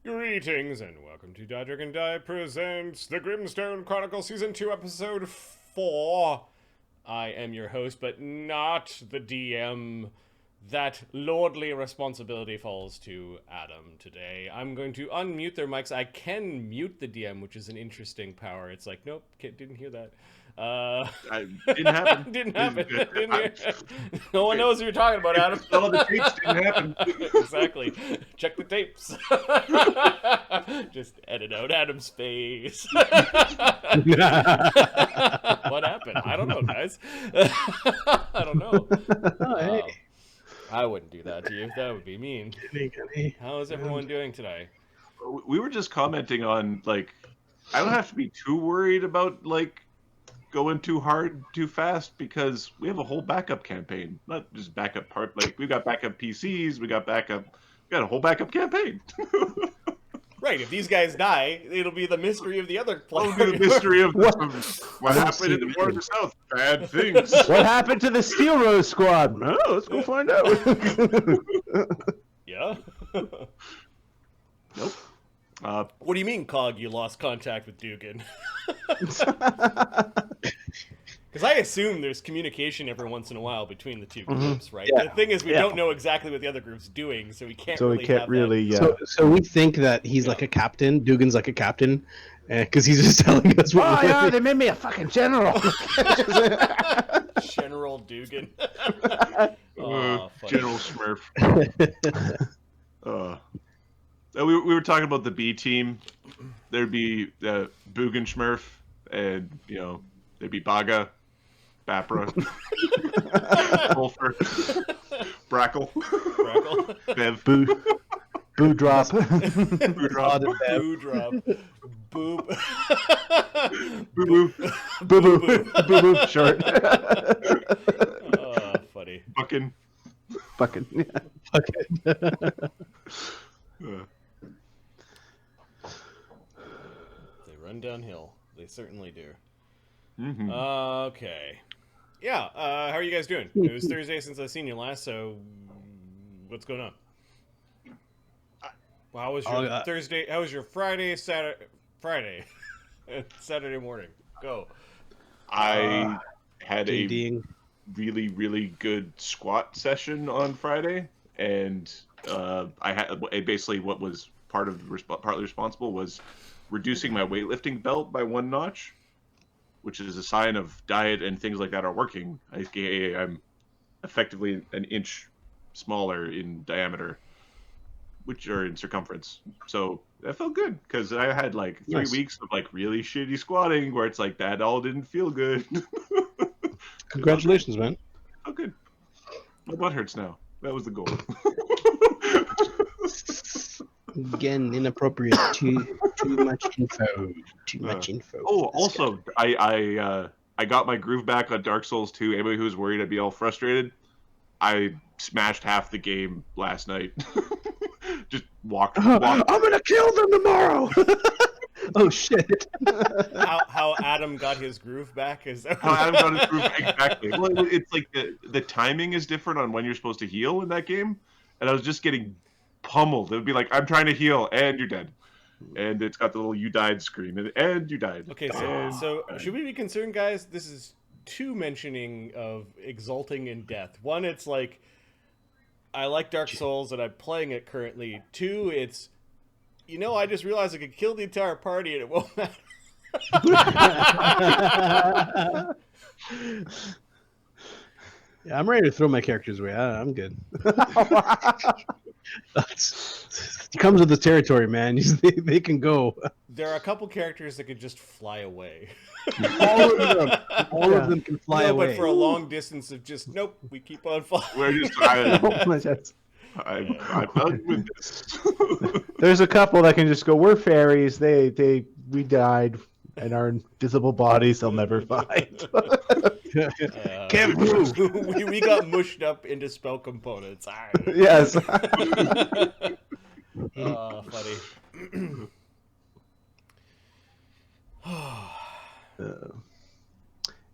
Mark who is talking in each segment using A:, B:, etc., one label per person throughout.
A: Greetings and welcome to Die Dragon Die presents the Grimstone Chronicles Season 2 Episode 4. I am your host, but not the DM. That lordly responsibility falls to Adam today. I'm going to unmute their mics. I can mute the DM, which is an interesting power. It's like, nope, didn't hear that.
B: Didn't happen.
A: Didn't happen. Didn't hear. No one knows what you're talking about, Adam.
B: All the tapes didn't happen.
A: Exactly. Check the tapes. Just edit out Adam's face. What happened? I don't know, guys. I don't know.
C: Oh, hey.
A: I wouldn't do that to you. That would be mean. How is everyone doing today?
B: We were just commenting on, like, I don't have to be too worried about, like, going too hard too fast because we have a whole backup campaign. Not just backup part, like, we've got backup PCs, we got a whole backup campaign.
A: Right, if these guys die, it'll be the mystery of the other player.
B: It'll be the mystery of what happened in the War of the South. Bad things.
C: What happened to the Steelrose Squad? Oh, let's go find out.
A: Yeah?
B: Nope.
A: What do you mean, Cog, you lost contact with Dugan? Because I assume there's communication every once in a while between the two groups, right?
C: Yeah.
A: The thing is, we don't know exactly what the other group's doing, so we can't really have that.
C: So we think that he's like a captain. Dugan's like a captain, because he's just telling us what. Oh yeah, they made me a fucking general.
A: General Dugan.
B: General Smurf. We were talking about the B team. There'd be Boogan Smurf, and there'd be Baga, Bapra, Wolfer, Brackle, Bev,
C: Boo drop,
B: Boo Drop,
A: Boo Drop, Boop,
B: Boo
C: boo, short.
A: Oh, funny.
B: Buckin.
A: They run downhill. They certainly do.
B: Mm-hmm.
A: Okay. Yeah, how are you guys doing? It was Thursday since I've seen you last, so what's going on? Well, how was your Thursday? How was your Friday, Saturday morning? Go.
B: I had a
C: DDing.
B: really, really good squat session on Friday, and I had basically what was partly responsible was reducing my weightlifting belt by 1 notch, which is a sign of diet and things like that are working. I'm effectively an inch smaller in diameter, which are in circumference. So that felt good because I had like 3 weeks of like really shitty squatting where it's like that all didn't feel good.
C: Congratulations, man.
B: Oh, good. My butt hurts now. That was the goal.
C: Again, inappropriate. Too much info. Too much info.
B: Oh, also, I got my groove back on Dark Souls 2. Anybody who was worried I'd be all frustrated, I smashed half the game last night. Just walked. I'm gonna kill them tomorrow.
C: Oh shit!
A: How Adam got his groove back is that
B: how Adam got his groove back, exactly. Well, it's like the timing is different on when you're supposed to heal in that game, and I was just getting pummeled. It would be like, I'm trying to heal, and you're dead. And it's got the little "you died" screen, and you died.
A: Okay, so should we be concerned, guys? This is 2 mentioning of exulting in death. 1, it's like, I like Dark Souls and I'm playing it currently. 2, it's, I just realized I could kill the entire party and it won't matter.
C: Yeah, I'm ready to throw my characters away. I'm good. It comes with the territory, man. They can go.
A: There are a couple characters that could just fly away.
C: All of them can fly away.
A: But for a long distance of just, nope, we keep on flying.
B: We're just I'm done with this.
D: There's a couple that can just go, we're fairies. We died and our invisible bodies they'll never find.
C: Can't move.
A: we got mushed up into spell components.
D: Yes.
A: Funny.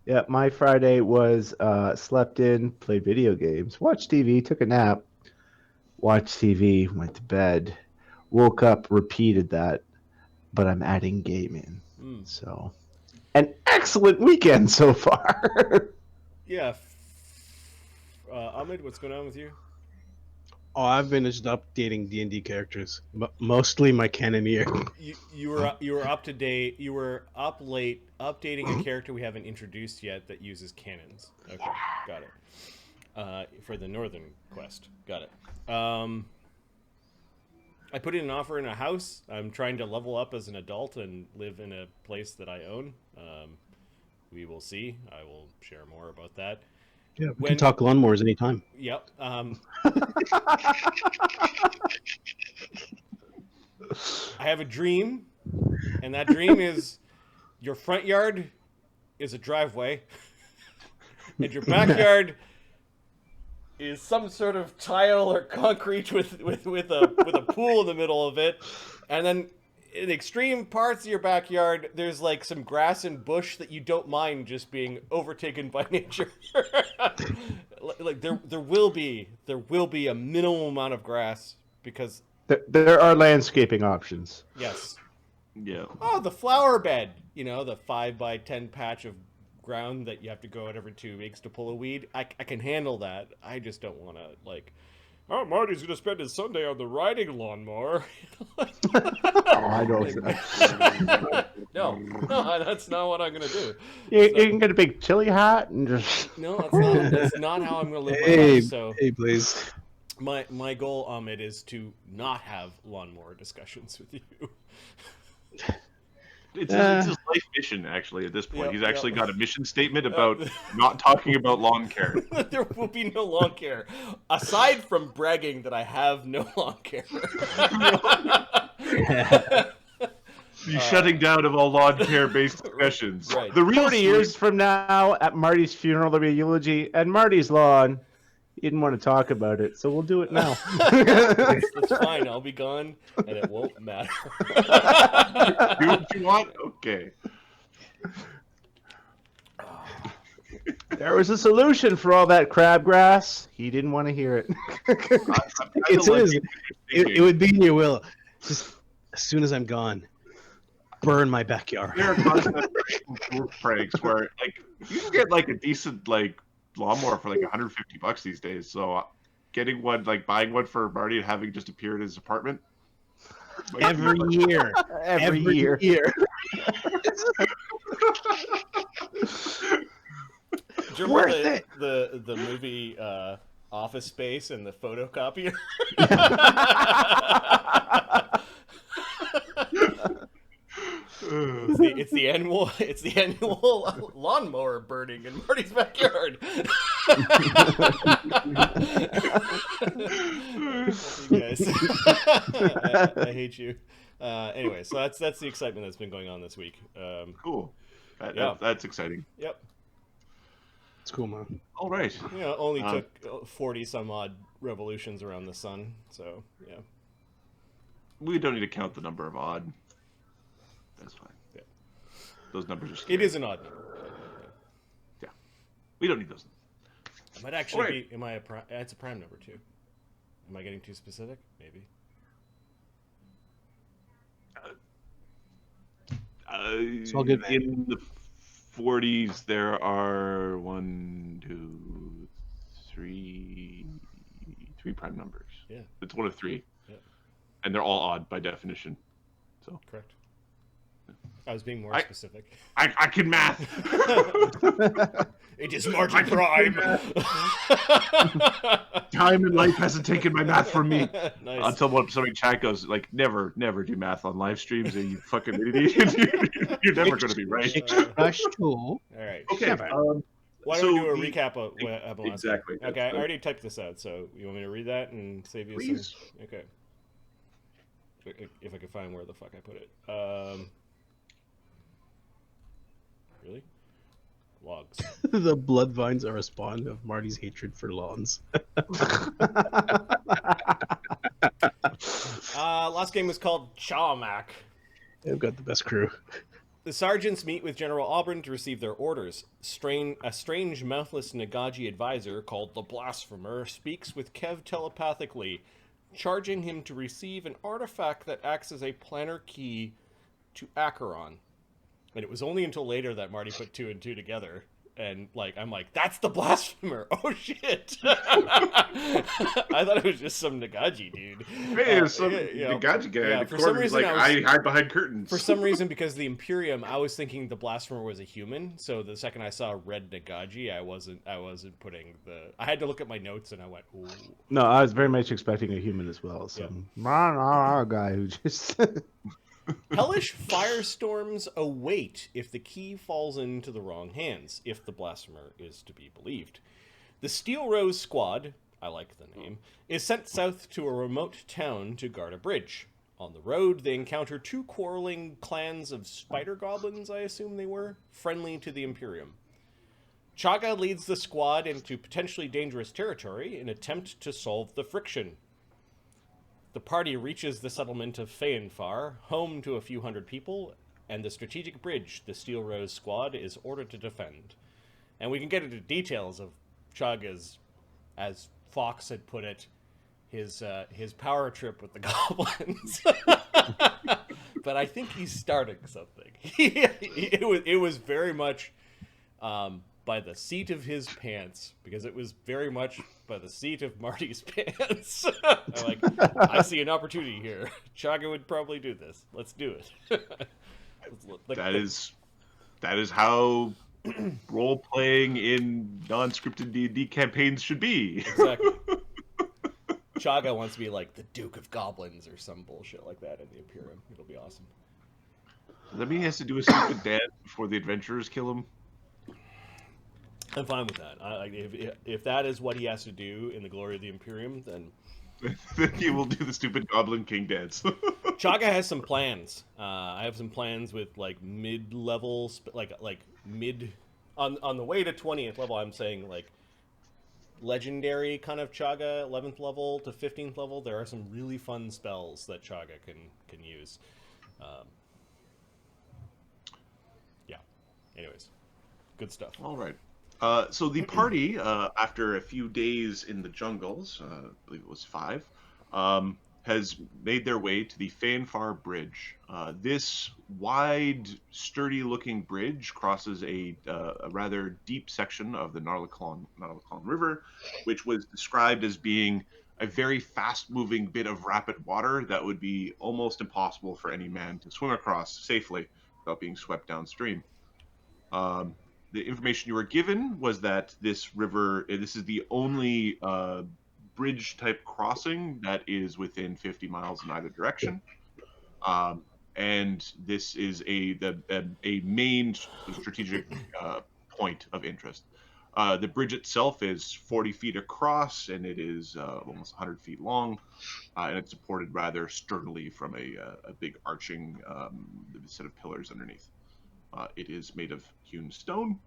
D: Yeah, my Friday was slept in, played video games, watched TV, took a nap, watched TV, went to bed, woke up, repeated that, but I'm adding game in. So, an excellent weekend so far.
A: Yeah. Ahmed, what's going on with you?
C: Oh, I've been just updating D&D characters, mostly my cannoneer.
A: You were up to date. You were up late updating a character we haven't introduced yet that uses cannons. Okay, got it. For the Northern quest, got it. I put in an offer in a house. I'm trying to level up as an adult and live in a place that I own. We will see. I will share more about that.
C: Yeah, we can talk lawnmowers anytime.
A: Yep. I have a dream, and that dream is your front yard is a driveway, and your backyard is some sort of tile or concrete with a pool in the middle of it, and then in extreme parts of your backyard, there's like some grass and bush that you don't mind just being overtaken by nature. Like there will be a minimum amount of grass because
D: there are landscaping options.
A: yes.
B: Yeah.
A: Oh, the flower bed. You know, the 5x10 patch of ground that you have to go out every 2 weeks to pull a weed. I can handle that. I just don't want to like. Oh, Marty's gonna spend his Sunday on the riding lawnmower.
D: I don't.
A: No, that's not what I'm gonna do.
D: You can get a big chili hat and just.
A: No, that's not how I'm gonna live my life. So,
C: Hey, please.
A: my goal, Ahmed, is to not have lawnmower discussions with you.
B: It's his life mission, actually, at this point.
A: Yep,
B: He's actually
A: yep.
B: got a mission statement about not talking about lawn care.
A: There will be no lawn care, aside from bragging that I have no lawn care.
B: The shutting down of all lawn care-based discussions.
A: Right.
B: The real
D: 40 years from now, at Marty's funeral, there'll be a eulogy. And Marty's lawn, he didn't want to talk about it, so we'll do it now.
A: That's fine. I'll be gone, and it won't matter.
B: Do what you want? Okay.
D: There was a solution for all that crabgrass. He didn't want to hear it.
C: It would be in your will. Just as soon as I'm gone, burn my backyard.
B: There are constant pranks where, like, you can get like a decent like lawnmower for like $150 these days. So, getting one, like buying one for Marty and having just appear in his apartment
C: Every year.
D: Every year.
A: Do you remember the movie Office Space and the photocopier? It's the annual lawnmower burning in Marty's backyard. You guys, I hate you. Anyway, so that's the excitement that's been going on this week.
B: Cool.
A: Yeah.
B: That's exciting.
A: Yep.
C: It's cool, man.
B: All right.
A: You know, only took 40 some odd revolutions around the sun. So yeah.
B: We don't need to count the number of odd. That's fine.
A: Yeah.
B: Those numbers are scary.
A: It is an odd number.
B: Yeah. We don't need those.
A: It might actually be. Am I a prime? It's a prime number too. Am I getting too specific? Maybe.
C: It's all good, man.
B: In the 40s, there are three prime numbers.
A: Yeah.
B: It's one of three.
A: Yeah.
B: And they're all odd by definition. So
A: Correct. I was being more specific.
B: I can math.
A: It is Marty Prime.
B: Time in life hasn't taken my math from me.
A: Nice.
B: Until somebody in chat goes like, never do math on live streams. You fucking idiot. You're never going to be right.
C: Rush tool.
A: All right.
B: Okay.
A: Why don't we do a recap of what happened last week?
B: Exactly.
A: Okay, I already typed this out, so you want me to read that and save you
B: Please.
A: some? Okay. If I can find where the fuck I put it. Really? Logs.
C: The blood vines are a spawn of Marty's hatred for lawns.
A: Last game was called Chawmac.
C: They've got the best crew.
A: The sergeants meet with General Auburn to receive their orders. A strange, mouthless Nagaji advisor called the Blasphemer speaks with Kev telepathically. charging him to receive an artifact that acts as a planar key to Acheron. And it was only until later that Marty put 2 and 2 together. And, like, I'm like, that's the blasphemer! Oh, shit! I thought it was just some Nagaji dude.
B: Hey, it's some Nagaji guy.
A: Yeah,
B: The
A: for
B: corner
A: some
B: is
A: reason
B: like,
A: I was...
B: I hide behind curtains.
A: For some reason, because the Imperium, I was thinking the blasphemer was a human. So the second I saw red Nagaji, I wasn't putting the... I had to look at my notes, and I went, ooh.
D: No, I was very much expecting a human as well. Some guy who just...
A: Hellish firestorms await if the key falls into the wrong hands, if the blasphemer is to be believed. The Steelrose Squad, I like the name, is sent south to a remote town to guard a bridge. On the road, they encounter 2 quarreling clans of spider goblins, I assume they were, friendly to the Imperium. Chagga leads the squad into potentially dangerous territory in an attempt to solve the friction. The party reaches the settlement of Phaenfar, home to a few hundred people, and the strategic bridge the Steelrose Squad is ordered to defend. And we can get into details of Chagga's, as Fox had put it, his power trip with the goblins. But I think he's starting something. It was very much by the seat of his pants, because it was very much by the seat of Marty's pants. I'm like, I see an opportunity here. Chagga would probably do this. Let's do it.
B: That is how role-playing in non-scripted D&D campaigns should be.
A: Exactly. Chagga wants to be like the Duke of Goblins or some bullshit like that in the Imperium. It'll be awesome.
B: Does that mean he has to do a stupid dance before the adventurers kill him?
A: I'm fine with that. If that is what he has to do in the glory of the Imperium, then
B: Then he will do the stupid Goblin King dance.
A: Chagga has some plans. I have some plans with like mid-level, like mid on the way to 20th level. I'm saying like legendary kind of Chagga, 11th level to 15th level. There are some really fun spells that Chagga can use. Yeah. Anyways, good stuff.
B: All right. So the party, after a few days in the jungles, I believe it was 5, has made their way to the Phaenfar Bridge. This wide, sturdy-looking bridge crosses a rather deep section of the Narlicon River, which was described as being a very fast-moving bit of rapid water that would be almost impossible for any man to swim across safely without being swept downstream. The information you were given was that this is the only bridge-type crossing that is within 50 miles in either direction. And this is a main strategic point of interest. The bridge itself is 40 feet across, and it is almost 100 feet long, and it's supported rather sturdily from a big arching set of pillars underneath. It is made of hewn stone.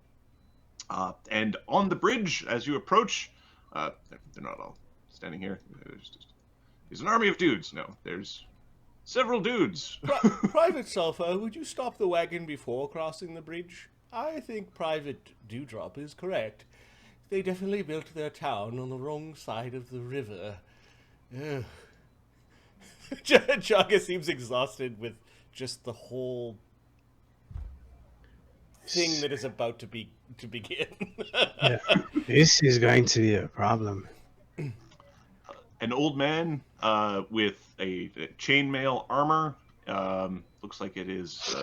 B: And on the bridge, as you approach, they're not all standing here. There's an army of dudes. No, there's several dudes.
A: Private Sulphur, would you stop the wagon before crossing the bridge? I think Private Dewdrop is correct. They definitely built their town on the wrong side of the river. Chagga seems exhausted with just the whole thing that is about to begin.
C: Yeah. This is going to be a problem.
B: An old man with a chainmail armor. Looks like it is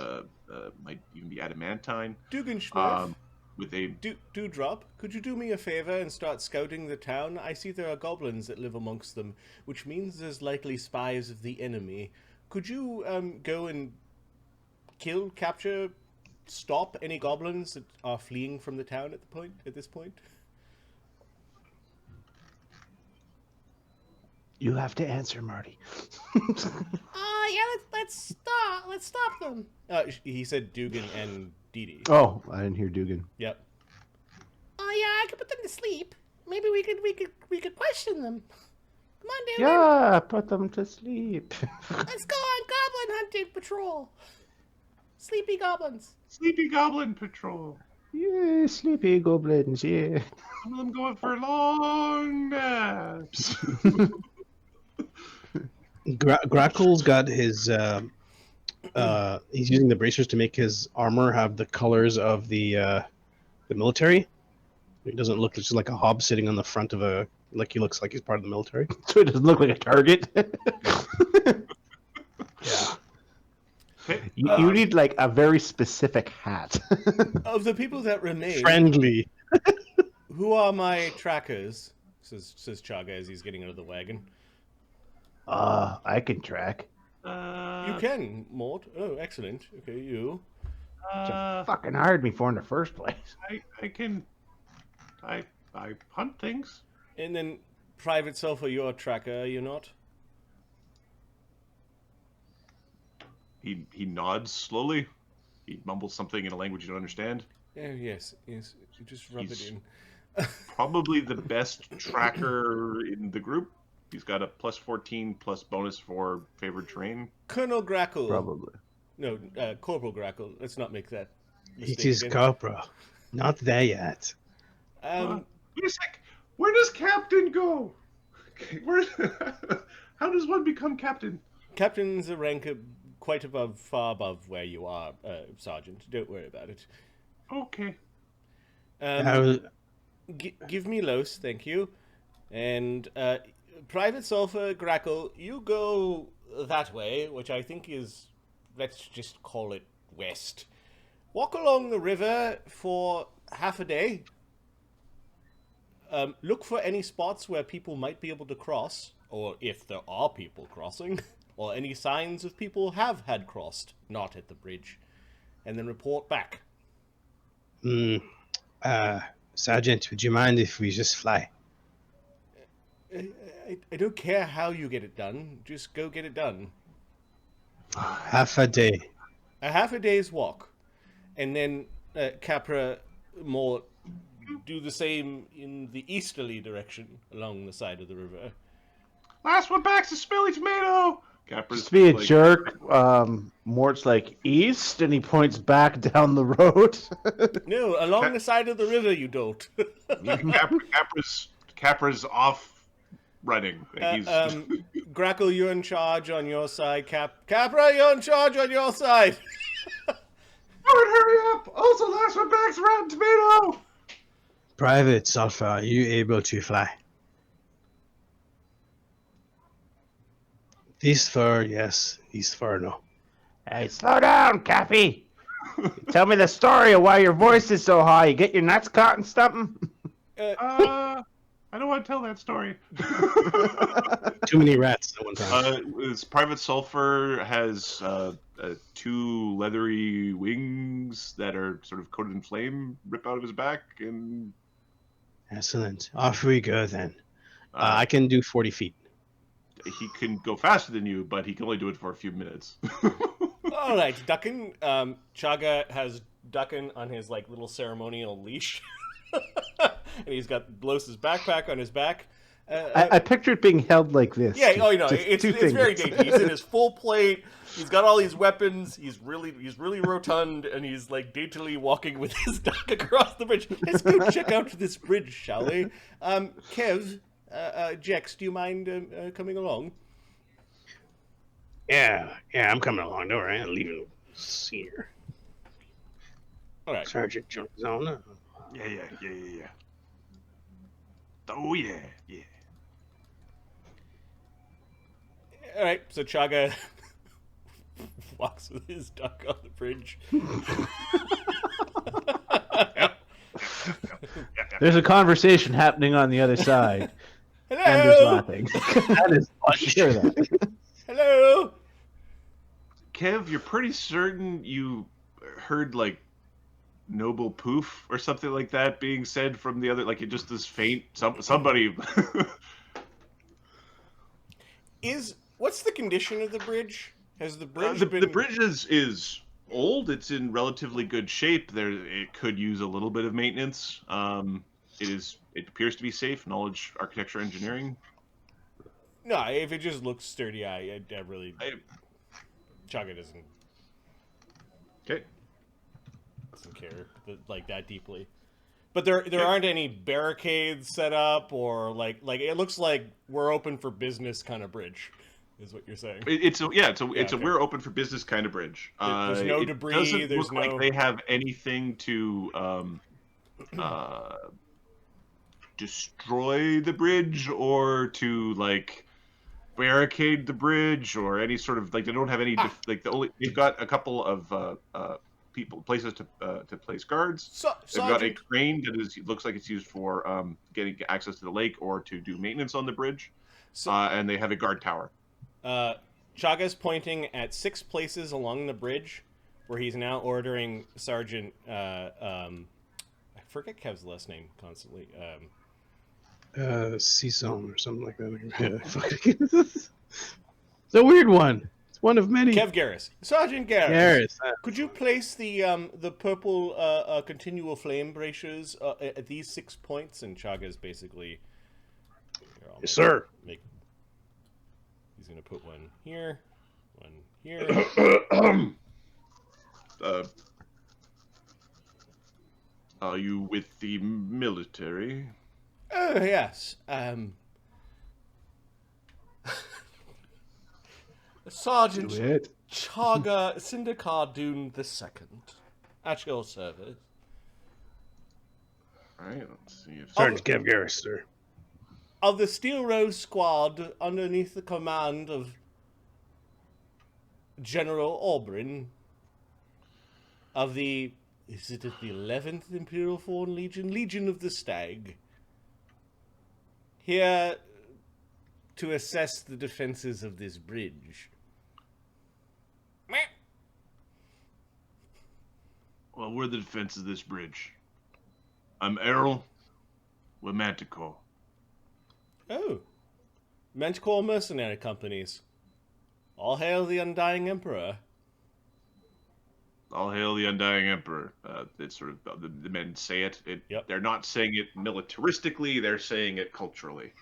B: might even be adamantine.
A: Dugan
B: with a
A: Dewdrop, could you do me a favor and start scouting the town? I see there are goblins that live amongst them, which means there's likely spies of the enemy. Could you go and capture, stop any goblins that are fleeing from the town at this point?
D: You have to answer, Marty.
A: Yeah, let's stop them. He said Dugan and Dee Dee.
D: Oh, I didn't hear Dugan.
A: Yep.
E: Oh yeah, I could put them to sleep. Maybe we could question them. Come on, Dugan.
D: Yeah, put them to sleep.
E: Let's go on goblin hunting patrol. Sleepy goblins.
B: Sleepy Goblin Patrol.
D: Yeah, sleepy goblins, yeah.
B: Some of them going for long naps.
C: Grackle's got his. He's using the bracers to make his armor have the colors of the military. It doesn't look just like a hob sitting on the front of a. Like he looks like he's part of the military.
D: So it doesn't look like a target.
C: Yeah.
D: You need like a very specific hat.
A: Of the people that remain,
C: Friendly.
A: who are my trackers? Says Chagga as he's getting out of the wagon.
D: I can track.
A: You can, Mort. Oh, excellent. Okay, you.
D: You fucking hired me for in the first place.
B: I can. I hunt things.
A: And then Private Sulfur, you're a tracker, are you not?
B: He nods slowly. He mumbles something in a language you don't understand.
A: Oh, yes. You just rub
B: He's-
A: it in.
B: Probably the best tracker in the group. He's got a plus 14 plus bonus for favored terrain.
A: Colonel Grackle.
D: Probably.
A: No, Corporal Grackle. Let's not make that
C: It
A: mistake
C: is
A: again.
C: Corporal. Not there yet.
B: Wait a sec. Where does captain go? Where? How does one become captain?
A: Captain's a rank quite far above where you are, Sergeant. Don't worry about it.
B: Okay.
C: How,
A: Give me Los, thank you. And Private Sulfur, Grackle, you go that way, which I think is, let's just call it west. Walk along the river for half a day. Look for any spots where people might be able to cross, or if there are people crossing, or any signs of people have had crossed, not at the bridge, and then report back.
C: Sergeant, would you mind if we just fly?
A: I don't care how you get it done, just go get it done.
C: Half a day.
A: A half a day's walk, and then Capra more do the same in the easterly direction along the side of the river.
B: Last one back's a smelly tomato. Capra's
D: Just be a
B: like,
D: jerk. Mort's like east, and he points back down the road.
A: No, along the side of the river you don't.
B: Capra's off running. He's
A: Grackle, you're in charge on your side. Capra, you're in charge on your side.
B: hurry up! Also, last one back's rotten tomato.
C: Private Sulfur, are you able to fly? East fur, yes. East fur, no.
D: Hey, slow down, Cappy. Tell me the story of why your voice is so high. You get your nuts caught in something?
B: I don't want to tell that story.
C: Too many rats at one time.
B: This Private Sulfur has 2 leathery wings that are sort of coated in flame, rip out of his back, and
C: Excellent. Off we go then. I can do 40 feet.
B: he can go faster than you, but he can only do it for a few minutes.
A: All right, Duckin. Chagga has Duckin on his like little ceremonial leash, and he's got Blos's backpack on his back.
D: I picture it being held like this.
A: Yeah, oh, you know,
D: Just
A: it's
D: two
A: very
D: fingers.
A: dainty. He's in his full plate. He's got all these weapons. He's really rotund, and he's like daintily walking with his duck across the bridge. Let's go check out this bridge, shall we? Kev, Jex, do you mind coming along?
C: Yeah, I'm coming along. Don't worry, I'm leaving here.
A: All right.
C: Sergeant Jones on.
B: Yeah. Oh yeah.
A: All right. So Chagga walks with his duck on the bridge.
D: There's a conversation happening on the other side,
A: Hello.
D: and there's laughing.
C: That is
D: I hear that.
A: Hello.
B: Kev, you're pretty certain you heard like noble poof or something like that being said from the other, like it just this faint somebody.
A: What's the condition of the bridge? Has the bridge
B: the
A: been...
B: bridge is old. It's in relatively good shape. It could use a little bit of maintenance. It appears to be safe. Knowledge, architecture, engineering.
A: No, if it just looks sturdy, I really... Chagga doesn't
B: Okay.
A: care like that deeply. But there aren't any barricades set up, or like it looks like we're open for business kind of bridge, is what you're saying.
B: It's a
A: okay.
B: we're open for business kind of bridge.
A: There's no
B: it
A: debris.
B: Doesn't
A: There's
B: look
A: no.
B: like they have anything to destroy the bridge or to like barricade the bridge or any sort of like they don't have any they've got a couple of places to place guards. They've got a crane that looks like it's used for getting access to the lake or to do maintenance on the bridge. And they have a guard tower.
A: Chagga's pointing at 6 places along the bridge where he's now ordering Sergeant I forget Kev's last name constantly.
C: Season or something like that. It's a weird one. It's one of many.
A: Kev Garris. Sergeant Garris. Could you place the purple continual flame bracers at these 6 points? And Chagga's basically...
C: Yes, sir.
A: He's going to put one here, one here.
B: Are you with the military?
A: Oh, yes. Sergeant Chagga Syndicardoon II, at your service.
B: Alright, let's see if...
C: Sergeant Kev Garris, sir.
A: Of the Steelrose Squad, underneath the command of General Aubrin, of the... Is it the 11th Imperial Foreign Legion? Legion of the Stag. Here to assess the defenses of this bridge.
B: Well, we're the defense of this bridge. I'm Errol. We're Manticore.
A: Oh. Manticore mercenary companies. All hail the Undying Emperor.
B: All hail the Undying Emperor. It's sort of the men say it.
A: Yep.
B: They're not saying it militaristically. They're saying it culturally.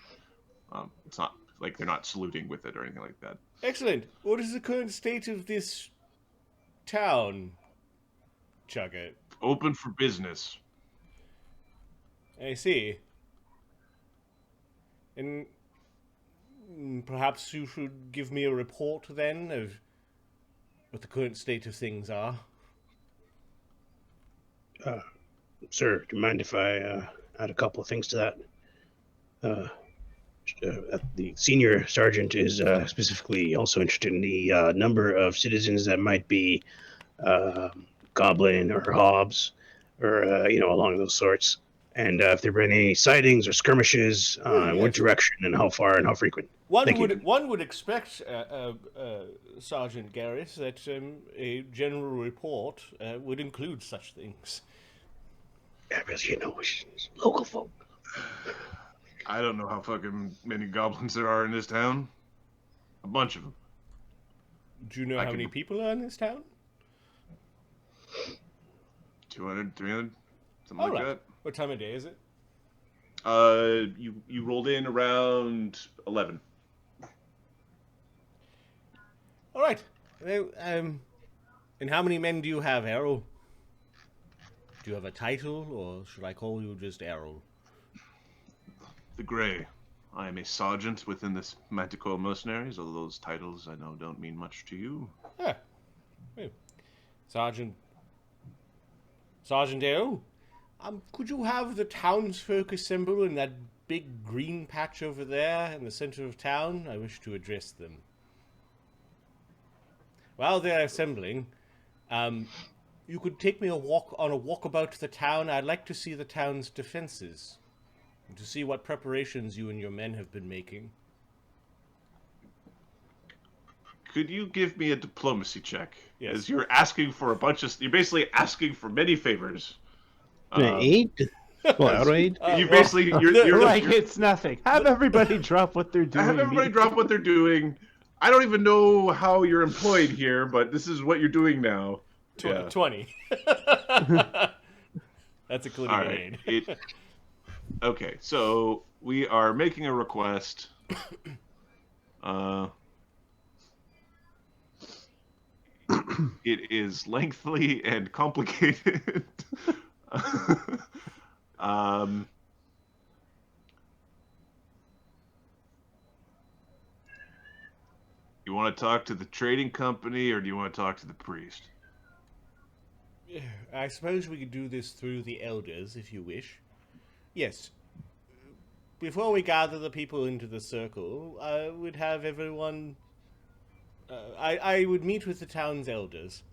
B: It's not like they're not saluting with it or anything like that.
A: Excellent. What is the current state of this town, Chagga?
B: Open for business.
A: I see. And perhaps you should give me a report then of what the current state of things are.
C: Sir, do you mind if I add a couple of things to that? The senior sergeant is specifically also interested in the number of citizens that might be goblin or hobs or along those sorts, and if there have been any sightings or skirmishes, what direction and how far and how frequent.
A: One would expect, Sergeant Garris, that a general report would include such things.
C: Yeah, because it's local folk.
B: I don't know how fucking many goblins there are in this town. A bunch of them.
A: Do you know how many people are in this town?
B: 200, 300, something like that.
A: What time of day is it?
B: You rolled in around 11.
A: All right. And how many men do you have, Errol? Do you have a title, or should I call you just Errol?
B: The Grey. I am a sergeant within the Manticore Mercenaries, although those titles I know don't mean much to you.
A: Yeah. Sergeant Errol? Could you have the townsfolk assemble in that big green patch over there in the center of town? I wish to address them. While they're assembling, you could take me on a walk about the town. I'd like to see the town's defenses, and to see what preparations you and your men have been making.
B: Could you give me a diplomacy check?
A: Yes.
B: As you're asking for you're basically asking for many favors.
C: Aid? Well, out aid?
B: You're
D: like it's nothing. Have everybody drop what they're doing.
B: Have everybody drop what they're doing. I don't even know how you're employed here, but this is what you're doing now.
A: 20. That's including
B: all right.
A: aid.
B: Okay, so we are making a request. It is lengthy and complicated. You want to talk to the trading company, or do you want to talk to the priest?
A: I suppose we could do this through the elders, if you wish. Yes. Before we gather the people into the circle, I would have everyone... I would meet with the town's elders.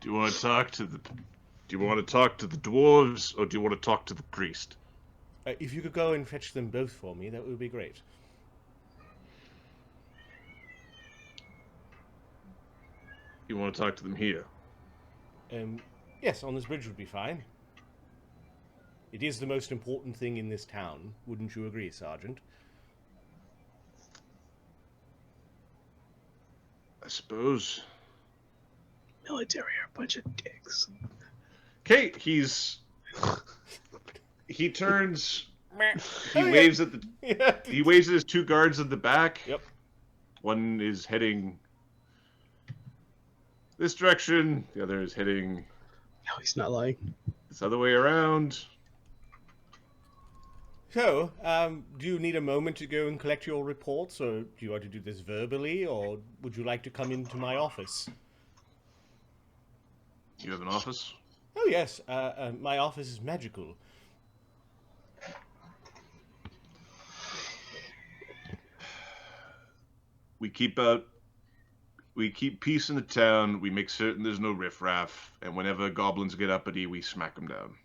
B: Do you want to talk to the... Do you want to talk to the dwarves, or do you want to talk to the priest?
A: If you could go and fetch them both for me, that would be great.
B: You want to talk to them here?
A: Yes, on this bridge would be fine. It is the most important thing in this town. Wouldn't you agree, Sergeant?
B: I suppose.
C: Military are a bunch of dicks.
B: Okay, he turns. He
A: Oh,
B: waves at the.
A: Yeah.
B: He waves at his two guards in the back.
A: Yep.
B: One is heading this direction. The other is heading
C: No, he's not lying.
B: this other way around.
A: So, do you need a moment to go and collect your reports, or do you want to do this verbally, or would you like to come into my office?
B: You have an office?
A: Oh, yes. My office is magical.
B: We keep peace in the town. We make certain there's no riffraff, and whenever goblins get uppity, we smack them down.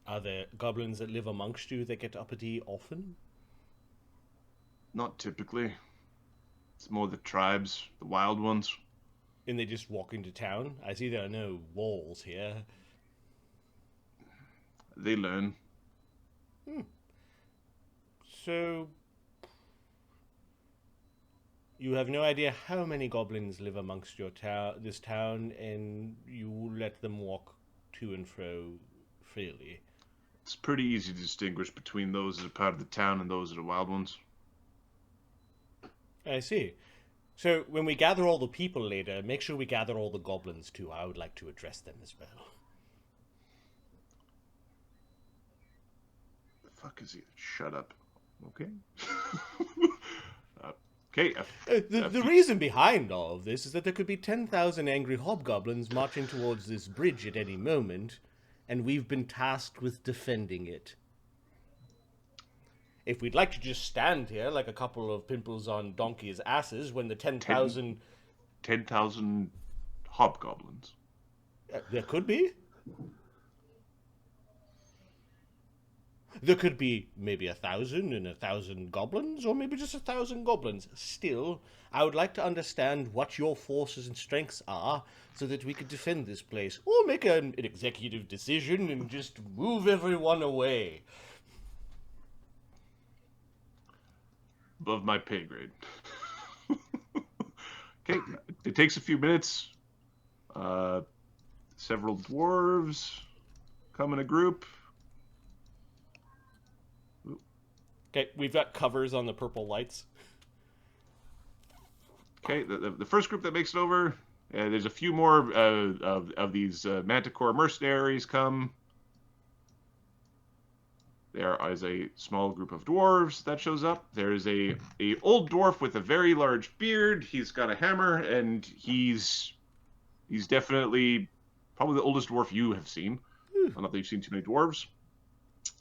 A: Are there goblins that live amongst you that get uppity often?
B: Not typically. It's more the tribes, the wild ones.
A: And they just walk into town? I see there are no walls here.
B: They learn.
A: So, you have no idea how many goblins live amongst your this town, and you let them walk to and fro freely.
B: It's pretty easy to distinguish between those that are part of the town and those that are wild ones.
A: I see. So, when we gather all the people later, make sure we gather all the goblins too. I would like to address them as well.
B: The fuck is he? Shut up. Okay. Okay.
A: The reason behind all of this is that there could be 10,000 angry hobgoblins marching towards this bridge at any moment, and we've been tasked with defending it. If we'd like to just stand here like a couple of pimples on donkeys' asses when the 10,000...
B: 10,000 hobgoblins.
A: There could be. There could be maybe 1,000 and 1,000 goblins, or maybe just 1,000 goblins. Still, I would like to understand what your forces and strengths are, so that we could defend this place, or make an executive decision and just move everyone away.
B: Above my pay grade. Okay, it takes a few minutes. Several dwarves come in a group.
A: Okay, we've got covers on the purple lights.
B: Okay, the first group that makes it over, there's a few more of these Manticore mercenaries come. There is a small group of dwarves that shows up. There's a old dwarf with a very large beard. He's got a hammer, and he's definitely probably the oldest dwarf you have seen. Not that you've seen too many dwarves.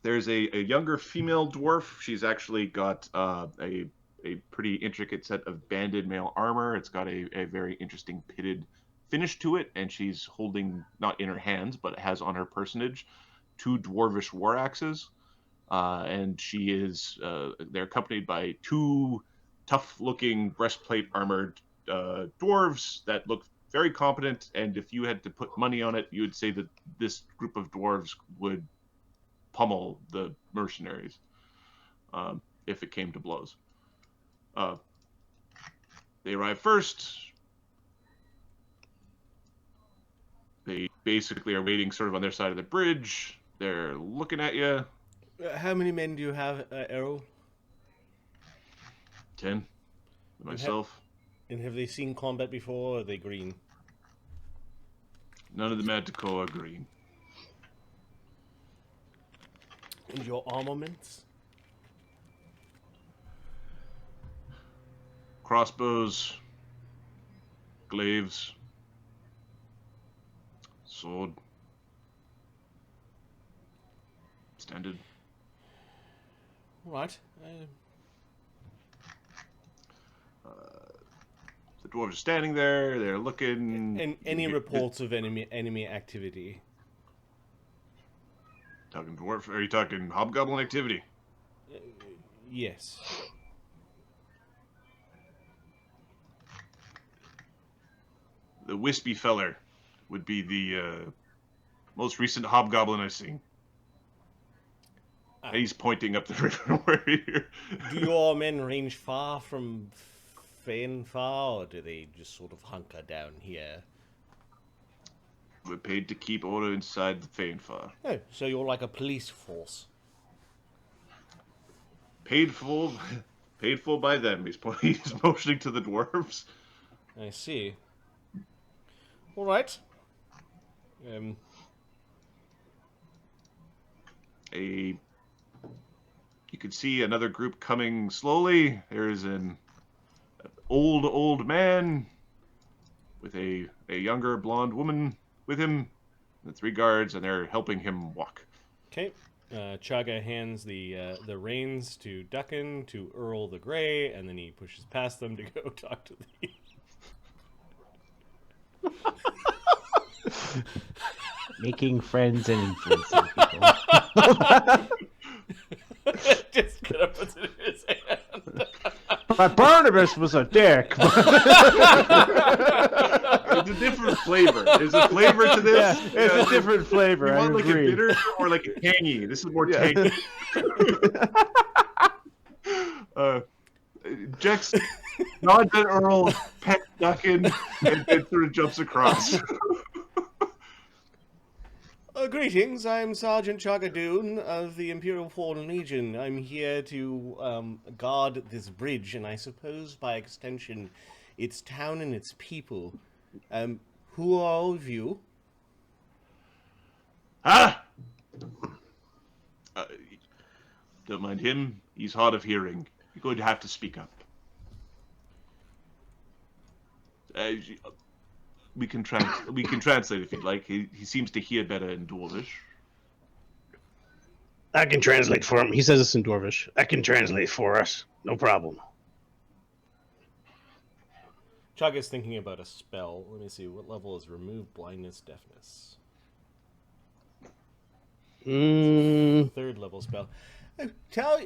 B: There's a younger female dwarf. She's actually got a pretty intricate set of banded mail armor. It's got a very interesting pitted finish to it, and she's holding, not in her hands, but has on her personage, 2 dwarvish war axes. And she is, they're accompanied by 2 tough-looking breastplate armored dwarves that look very competent, and if you had to put money on it, you would say that this group of dwarves would pummel the mercenaries if it came to blows. They arrive first. They basically are waiting sort of on their side of the bridge. They're looking at you.
A: How many men do you have, Errol?
B: 10. Myself.
A: And have they seen combat before, or are they green?
B: None of the Manticore are green.
A: And your armaments?
B: Crossbows, glaives, sword, standard.
A: Right.
B: The dwarves are standing there. They're looking.
A: And any reports of enemy activity?
B: Talking dwarf? Are you talking hobgoblin activity?
A: Yes.
B: The wispy feller would be the most recent hobgoblin I've seen. And he's pointing up the river where you're...
A: Do your men range far from Phaenfar, or do they just sort of hunker down here?
B: We're paid to keep order inside the Phaenfar.
A: Oh, so you're like a police force.
B: Paid for by them. He's motioning to the dwarves.
A: I see. All right.
B: You can see another group coming slowly. There's an old man with a younger blonde woman with him, and 3 guards, and they're helping him walk.
A: Okay. Chagga hands the reins to Duckin, to Earl the Grey, and then he pushes past them to go talk to the...
D: Making friends and influencing people.
A: Just gonna put it in his hand.
D: But Barnabas was a dick.
B: It's a different flavor. There's a flavor to this.
D: Yeah, it's a different flavor.
B: You
D: I
B: want like a
D: agree.
B: bitter or like a tangy? This is more tangy. Jex nods at Earl, pets Duckin, and then sort of jumps across.
A: Greetings, I'm Sergeant Chagadoon of the Imperial Fallen Legion. I'm here to guard this bridge, and I suppose by extension, its town and its people. Who are all of you?
B: Ah! Don't mind him. He's hard of hearing. You're going to have to speak up. We can translate if you'd like. He seems to hear better in Dwarvish.
C: I can translate for him. He says this in Dwarvish. I can translate for us. No problem.
A: Chagga's thinking about a spell. Let me see, what level is remove blindness, deafness? 3rd level spell. Tell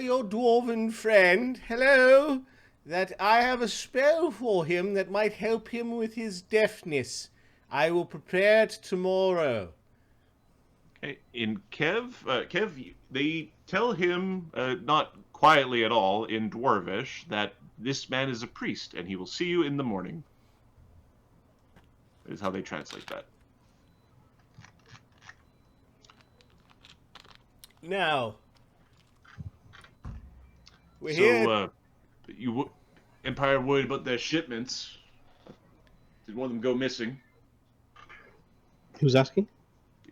A: your dwarven friend, hello, that I have a spell for him that might help him with his deafness. I will prepare it tomorrow.
B: Okay. In Kev, they tell him, not quietly at all, in Dwarvish, that this man is a priest, and he will see you in the morning. Is how they translate that.
A: Now, we're here.
B: Empire worried about their shipments. Did one of them go missing?
C: Who's asking?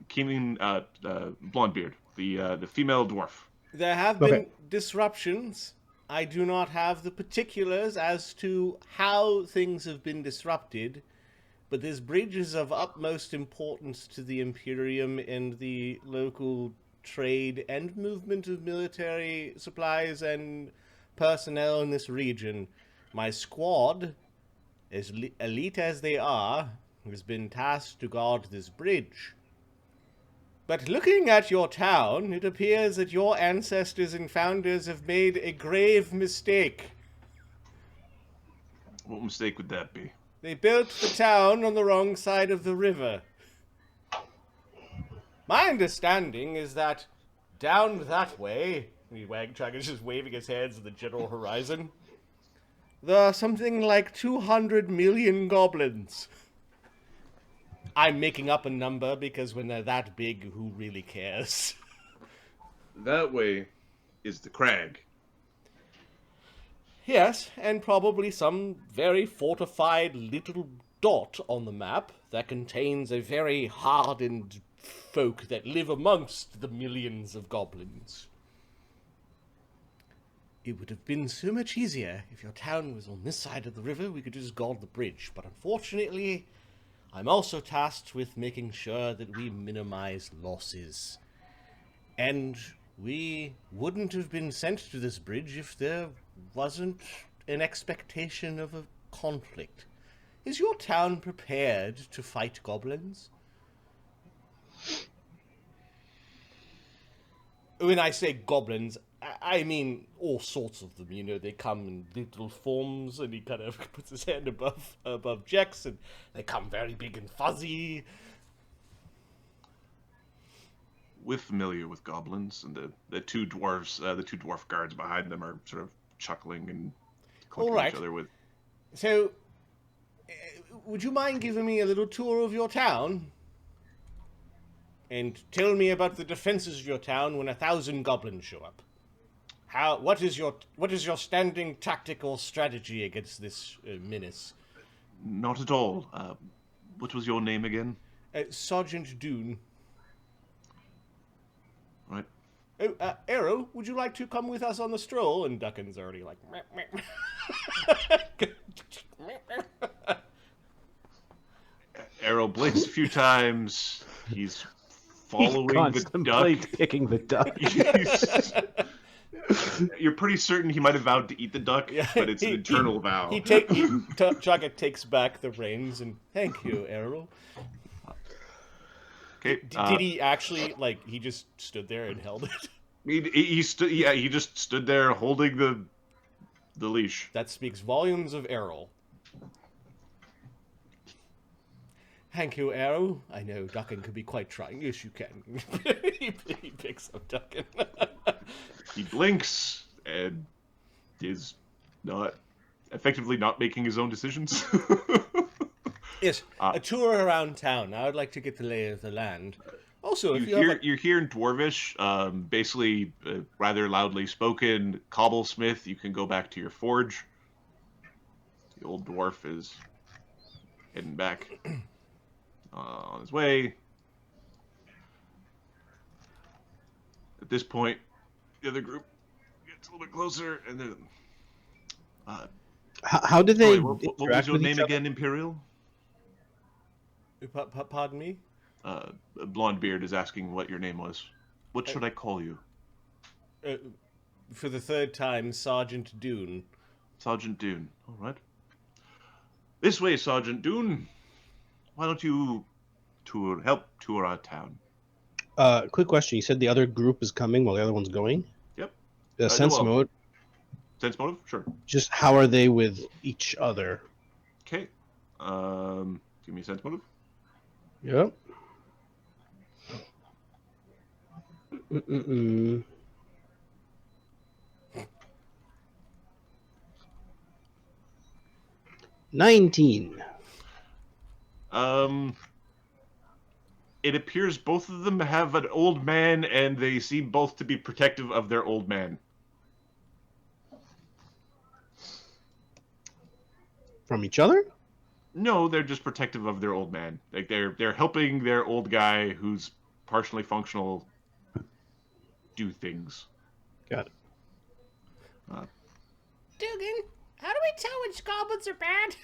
B: Keeling, Blondebeard, the female dwarf.
A: There have been disruptions. I do not have the particulars as to how things have been disrupted, but this bridge is of utmost importance to the Imperium and the local trade and movement of military supplies and personnel in this region. My squad, as elite as they are, has been tasked to guard this bridge. But looking at your town, it appears that your ancestors and founders have made a grave mistake.
B: What mistake would that be?
A: They built the town on the wrong side of the river. My understanding is that down that way, Chagga's just waving his hands at the general horizon, there are something like 200 million goblins. I'm making up a number because when they're that big, who really cares?
B: That way is the crag.
A: Yes, and probably some very fortified little dot on the map that contains a very hardened folk that live amongst the millions of goblins. It would have been so much easier if your town was on this side of the river. We could just guard the bridge. But unfortunately, I'm also tasked with making sure that we minimize losses. And we wouldn't have been sent to this bridge if there wasn't an expectation of a conflict. Is your town prepared to fight goblins? When I say goblins, I mean all sorts of them. You know, they come in little forms, and he kind of puts his hand above Jex, and they come very big and fuzzy.
B: We're familiar with goblins, and the two dwarves, the two dwarf guards behind them are sort of chuckling and clicking each other with.
A: So, would you mind giving me a little tour of your town? And tell me about the defenses of your town when 1,000 goblins show up. What is your standing tactical strategy against this menace?
B: Not at all. What was your name again?
A: Sergeant Dune.
B: Right.
A: Oh, Arrow, would you like to come with us on the stroll? And Duckin's already like...
B: Arrow blinks a few times. He's following the
D: contemplates
B: duck.
D: kicking the duck.
B: You're pretty certain he might have vowed to eat the duck, but it's an internal vow.
A: Chagga takes back the reins and thank you, Errol.
B: Okay.
A: Did he actually he just stood there and held it?
B: He just stood there holding the leash.
A: That speaks volumes of Errol. Thank you, Arrow. I know Duckin could be quite trying. Yes, you can. he picks up Duckin.
B: He blinks and is effectively not making his own decisions.
A: Yes, a tour around town. I would like to get the lay of the land. Also,
B: you're here in Dwarvish, basically rather loudly spoken. Cobblesmith, you can go back to your forge. The old dwarf is heading back. On his way. At this point, the other group gets a little bit closer, and then.
C: How did they?
B: What was your name again, Imperial?
A: Pardon me?
B: Blondebeard is asking what your name was. What should I call you?
A: For the third time, Sergeant Dune.
B: Sergeant Dune. All right. This way, Sergeant Dune. Why don't you help tour our town?
C: Quick question. You said the other group is coming while the other one's going?
B: Yep.
C: Sense mode.
B: Sense motive? Sure.
C: Just how are they with each other?
B: Okay. Give me a sense motive.
C: Yep. 19.
B: It appears both of them have an old man, and they seem both to be protective of their old man.
C: From each other?
B: No, they're just protective of their old man. Like they're helping their old guy who's partially functional do things.
C: Got it.
E: Dugan, how do we tell which goblins are bad?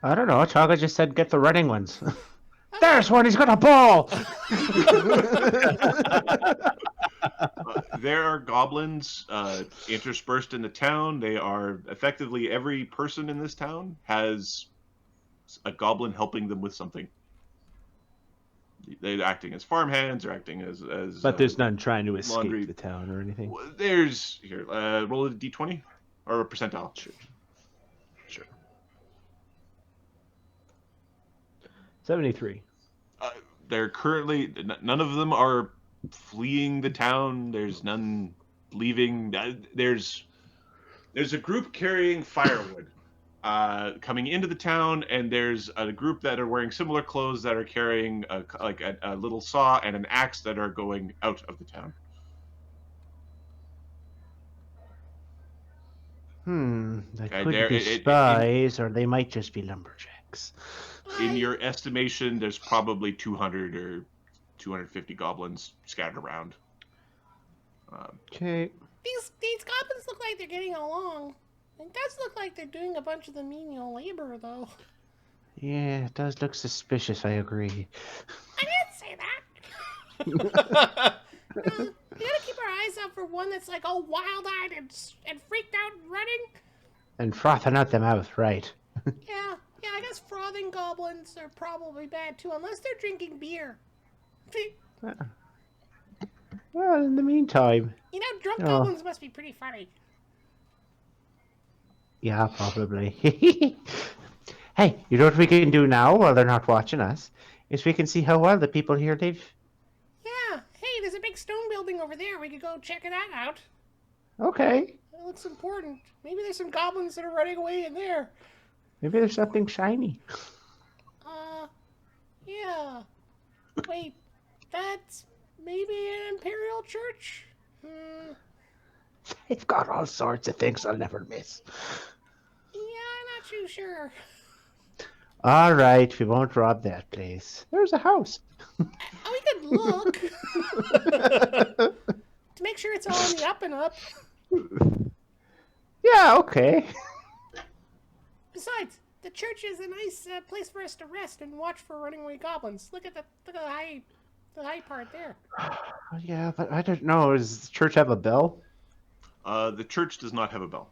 D: I don't know. Chagga just said get the running ones. There's one. He's got a ball.
B: There are goblins interspersed in the town. They are effectively every person in this town has a goblin helping them with something. They're acting as farmhands or acting as.
D: But there's none trying to escape
B: laundry.
D: the town or anything.
B: There's here. Roll a d20 or a percentile.
C: Sure.
D: 73.
B: They're currently none of them are fleeing the town. There's none leaving. There's a group carrying firewood coming into the town, and there's a group that are wearing similar clothes that are carrying a little saw and an axe that are going out of the town.
D: That could be spies, or they might just be lumberjacks.
B: In your estimation, there's probably 200 or 250 goblins scattered around.
D: Okay.
E: These goblins look like they're getting along. It does look like they're doing a bunch of the menial labor, though.
D: Yeah, it does look suspicious, I agree.
E: I didn't say that. We gotta keep our eyes out for one that's like all wild-eyed and freaked out and running.
D: And frothing out the mouth, right.
E: Yeah, I guess frothing goblins are probably bad too, unless they're drinking beer.
D: Well, in the meantime...
E: You know, drunk
D: Oh.
E: goblins must be pretty funny.
D: Yeah, probably. Hey, you know what we can do now while they're not watching us? Is we can see how well the people here live.
E: Yeah, hey, there's a big stone building over there. We could go check that out.
D: Okay.
E: That looks important. Maybe there's some goblins that are running away in there.
D: Maybe there's something shiny.
E: Yeah. Wait, that's maybe an imperial church?
D: They've got all sorts of things I'll never miss.
E: Yeah, I'm not too sure.
D: All right, we won't rob that place. There's a house.
E: We could look. To make sure it's all on the up and up.
D: Yeah, okay.
E: Besides, the church is a nice place for us to rest and watch for running away goblins. Look at the high part there.
D: Yeah, but I don't know. Does the church have a bell?
B: The church does not have a bell.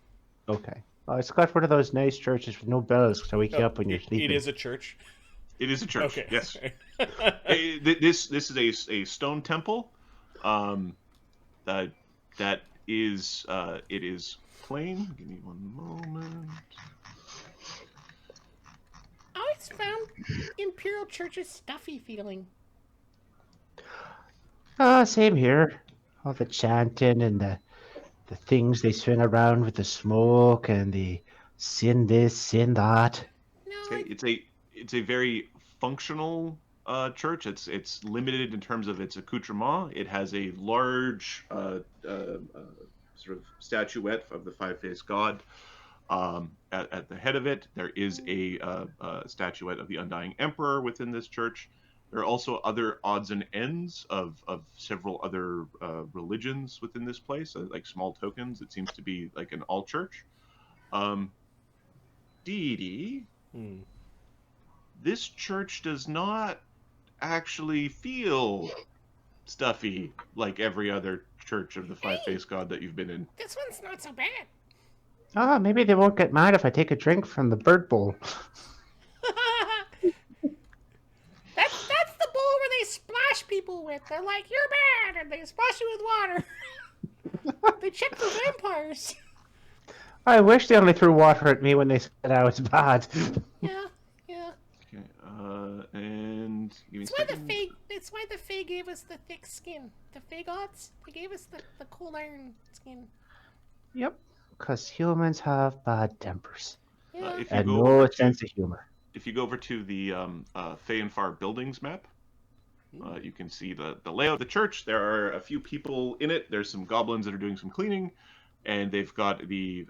D: Okay. Oh, it's got one of those nice churches with no bells to wake you up when you're sleeping.
A: It is a church.
B: It is a church.
A: Okay.
B: Yes. This is a stone temple. That is it is plain. Give me one moment.
E: I always found imperial churches stuffy feeling.
D: Same here. All the chanting and the things they swing around with the smoke and the sin this, sin that.
E: No,
B: Okay, it's a very functional church. It's limited in terms of its accoutrement. It has a large sort of statuette of the five-faced god at the head of it. There is a statuette of the Undying Emperor within this church. There are also other odds and ends of several other religions within this place, like small tokens. It seems to be like an all church. Dee Dee, this church does not actually feel stuffy like every other church of the five-faced god that you've been in.
E: this one's not so bad.
D: Maybe they won't get mad if I take a drink from the bird bowl.
E: That's the bowl where they splash people with. They're like, you're bad, and they splash you with water. They check for vampires.
D: I wish they only threw water at me when they said I was bad.
E: Yeah.
B: Okay, and give me a
E: It's why
B: second.
E: the Fae gave us the thick skin. The Fae gods, they gave us the cold iron skin.
D: Yep. Because humans have bad tempers.
E: Yeah.
B: If you
D: And
B: go
D: no
B: over to-
D: sense of humor.
B: If you go over to the Phaenfar buildings map, you can see the layout of the church. There are a few people in it. There's some goblins that are doing some cleaning, and they've got the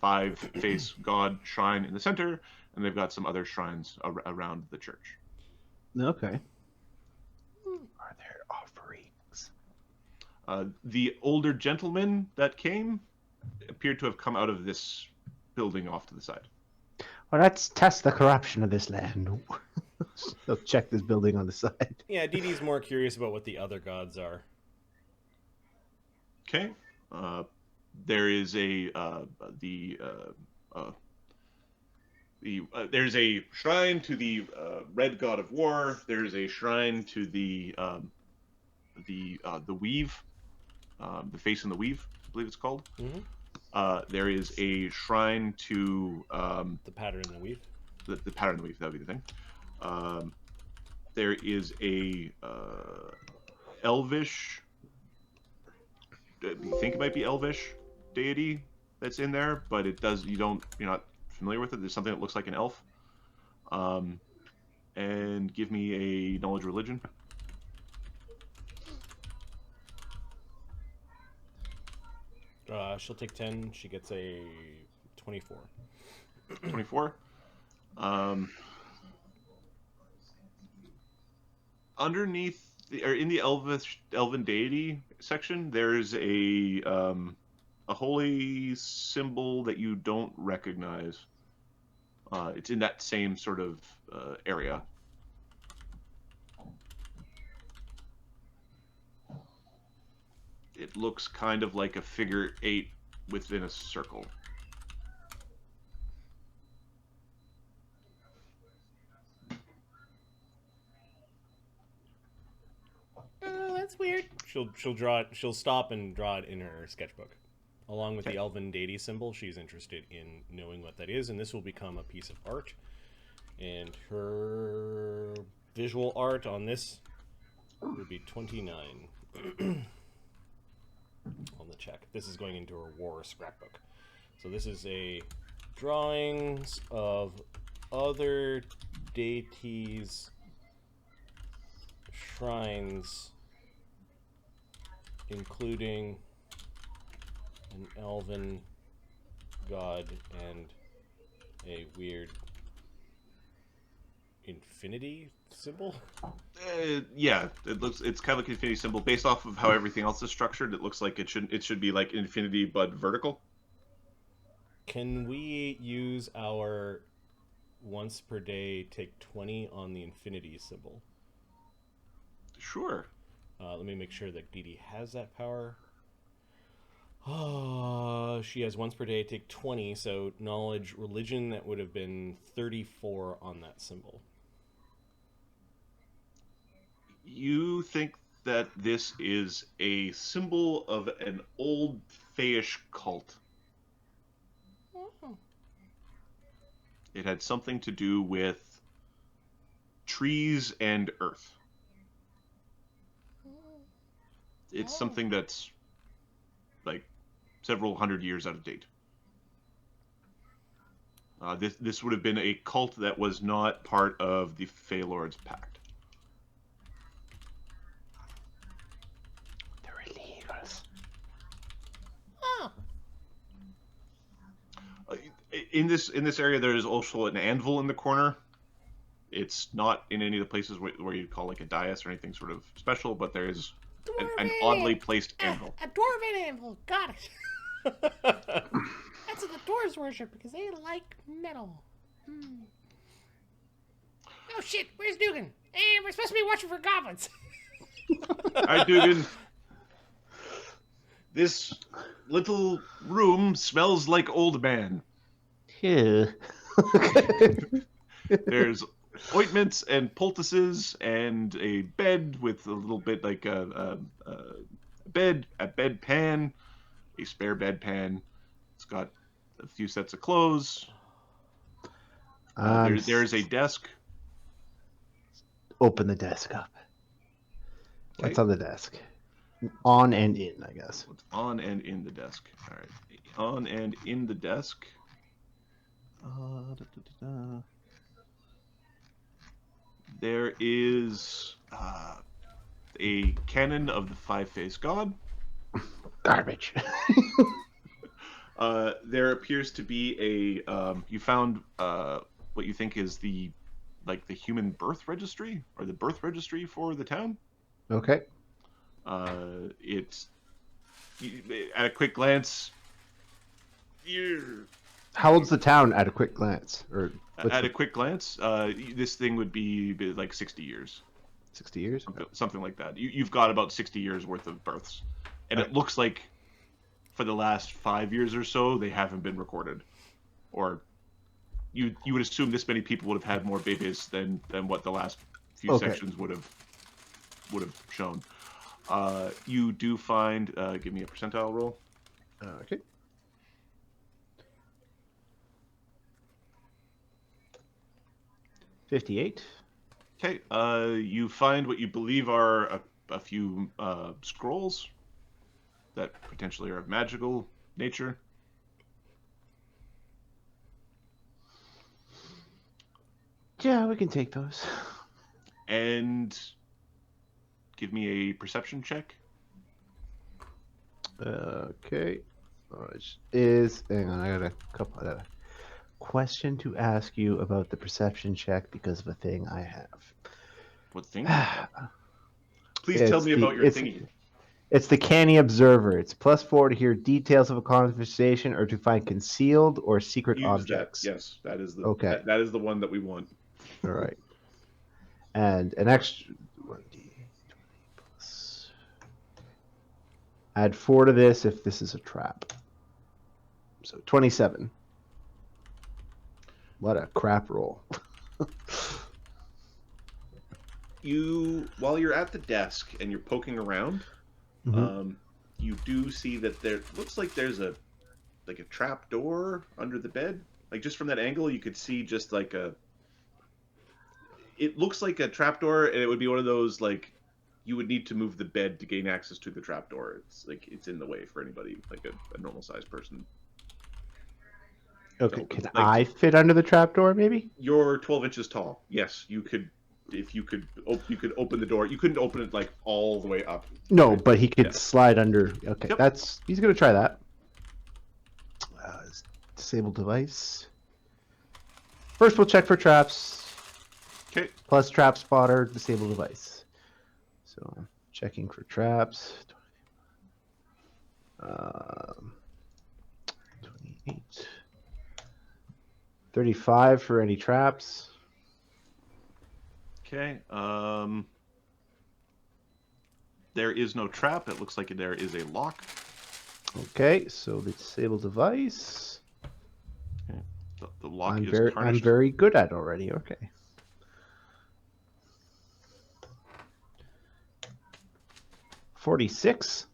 B: five-face god shrine in the center, and they've got some other shrines around the church.
C: Okay.
D: Are there offerings?
B: The older gentleman that came appeared to have come out of this building off to the side.
D: Well, let's test the corruption of this land. They'll check this building on the side.
A: Yeah, Dee Dee's more curious about what the other gods are.
B: Okay. There is there's a shrine to the red god of war. There's a shrine to the weave, the face in the weave, I believe it's called.
A: Mm-hmm.
B: There is a shrine to
A: The pattern in the weave.
B: the pattern of the weave. That would be the thing. There is a elvish. You think it might be elvish deity that's in there, but you're not familiar with it. There's something that looks like an elf. And give me a knowledge religion.
A: She'll take 10. She gets a 24.
B: 24. underneath or in the elven deity section, there's a holy symbol that you don't recognize. It's in that same sort of area. It looks kind of like a figure 8 within a circle.
E: Oh, that's weird.
A: She'll draw it. She'll stop and draw it in her sketchbook, along with the elven deity symbol. She's interested in knowing what that is, and this will become a piece of art. And her visual art on this would be 29 on the check. This is going into her war scrapbook. So this is a drawings of other deities' shrines, including an elven god and a weird infinity symbol.
B: Yeah, it's kind of like an infinity symbol based off of how everything else is structured. It looks like it should be like infinity but vertical.
A: Can we use our once per day take 20 on the infinity symbol?
B: Sure.
A: Let me make sure that Dee Dee has that power. She has once per day take 20, so knowledge, religion, that would have been 34 on that symbol.
B: You think that this is a symbol of an old Feish cult.
E: Oh.
B: It had something to do with trees and earth. It's something that's like several hundred years out of date. This would have been a cult that was not part of the Feylord's Pact.
D: They're illegals.
E: Oh.
B: In this area, there is also an anvil in the corner. It's not in any of the places where you'd call like a dais or anything sort of special, but there is an oddly placed anvil.
E: A dwarven anvil. Got it. That's what the dwarves worship because they like metal. Oh shit! Where's Dugan? Hey, we're supposed to be watching for goblins.
B: Alright, Dugan. This little room smells like old man.
D: Yeah.
B: There's ointments and poultices and a bed with a little bit like a bedpan, a spare bedpan. It's got a few sets of clothes. There's a desk.
D: Open the desk up.
B: Okay.
D: What's on the desk? On and in, I guess.
B: What's on and in the desk? All right, on and in the desk. There is a cannon of the five-faced god.
D: Garbage.
B: There appears to be a you found what you think is the human birth registry or the birth registry for the town.
D: Okay.
B: It's at a quick glance.
D: How old's the town at a quick glance? Or
B: At a quick glance, this thing would be like 60 years.
D: 60 years?
B: Something like that. You've got about 60 years worth of births. And it looks like for the last 5 years or so, they haven't been recorded. Or you would assume this many people would have had more babies than what the last few sections would have shown. You do find, give me a percentile roll.
D: Okay. $58.
B: Okay, you find what you believe are a few scrolls that potentially are of magical nature.
D: Yeah, we can take those.
B: And give me a perception check.
D: Okay. Hang on, I got a question to ask you about the perception check because of a thing I have.
B: What thing? Please tell me about your thingy.
D: It's the canny observer. It's +4 to hear details of a conversation or to find concealed or secret
B: Use
D: objects.
B: that. Yes, that is the
D: Okay.
B: that is the one that we want.
D: All right. And an extra 1d20 plus. Add 4 to this if this is a trap. So 27. What a crap roll.
B: While you're at the desk and you're poking around, you do see that there looks like there's a trap door under the bed. Like just from that angle, you could see just like it looks like a trap door, and it would be one of those like you would need to move the bed to gain access to the trap door. It's like it's in the way for anybody, like a normal sized person.
D: Okay, can I fit under the trap door? Maybe
B: you're 12 inches tall. Yes, you could. If you could open the door. You couldn't open it like all the way up.
D: No, but he could slide under. Okay,
B: Yep.
D: He's gonna try that. Disable device. First, we'll check for traps.
B: Okay.
D: Plus trap spotter, disable device. So checking for traps. 28. 35 for any traps.
B: Okay. There is no trap. It looks like there is a lock.
D: Okay, so the disable device.
B: Okay. The lock is
D: I'm
B: tarnished.
D: very good at already. Okay. $46.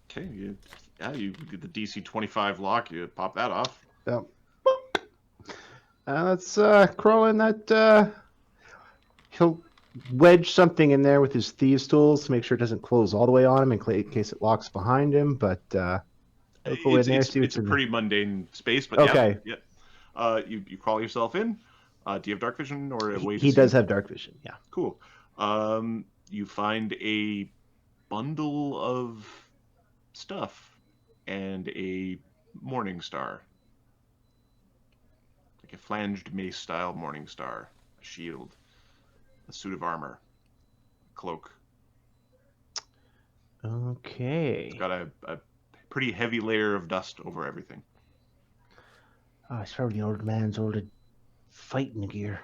B: Okay. You get the DC 25 lock. You pop that off.
D: Yep. Let's crawl in that. He'll wedge something in there with his thieves' tools to make sure it doesn't close all the way on him in case it locks behind him. But he'll go in there.
B: It's a pretty mundane space, but
D: okay.
B: Yeah. You crawl yourself in. Do you have dark vision or a way to
D: He
B: see?
D: does have dark vision. Yeah.
B: Cool. You find a bundle of stuff and a morning star, like a flanged mace style morning star, a shield, a suit of armor, a cloak.
D: Okay.
B: It's got a pretty heavy layer of dust over everything.
D: Oh, it's probably the old man's old fighting gear.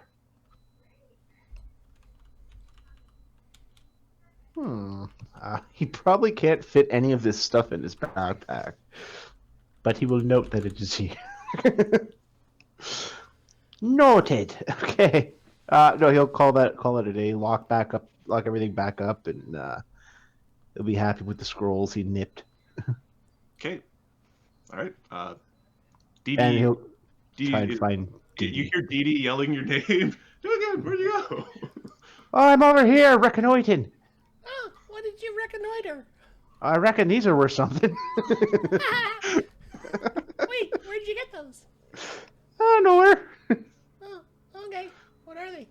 D: He probably can't fit any of this stuff in his backpack, but he will note that it is here. Noted. Okay. No, he'll call it a day. Lock everything back up, and he'll be happy with the scrolls he nipped.
B: Okay. All right. Dee
D: And
B: Dee.
D: he'll try and find.
B: You hear Dee Dee yelling your name. Do it again. Where'd you go?
D: Oh, I'm over here reconnoitering.
E: Oh, what did you reconnoiter?
D: I reckon these are worth something.
E: Wait, where'd you get those?
D: Nowhere.
E: Oh, okay. What are they?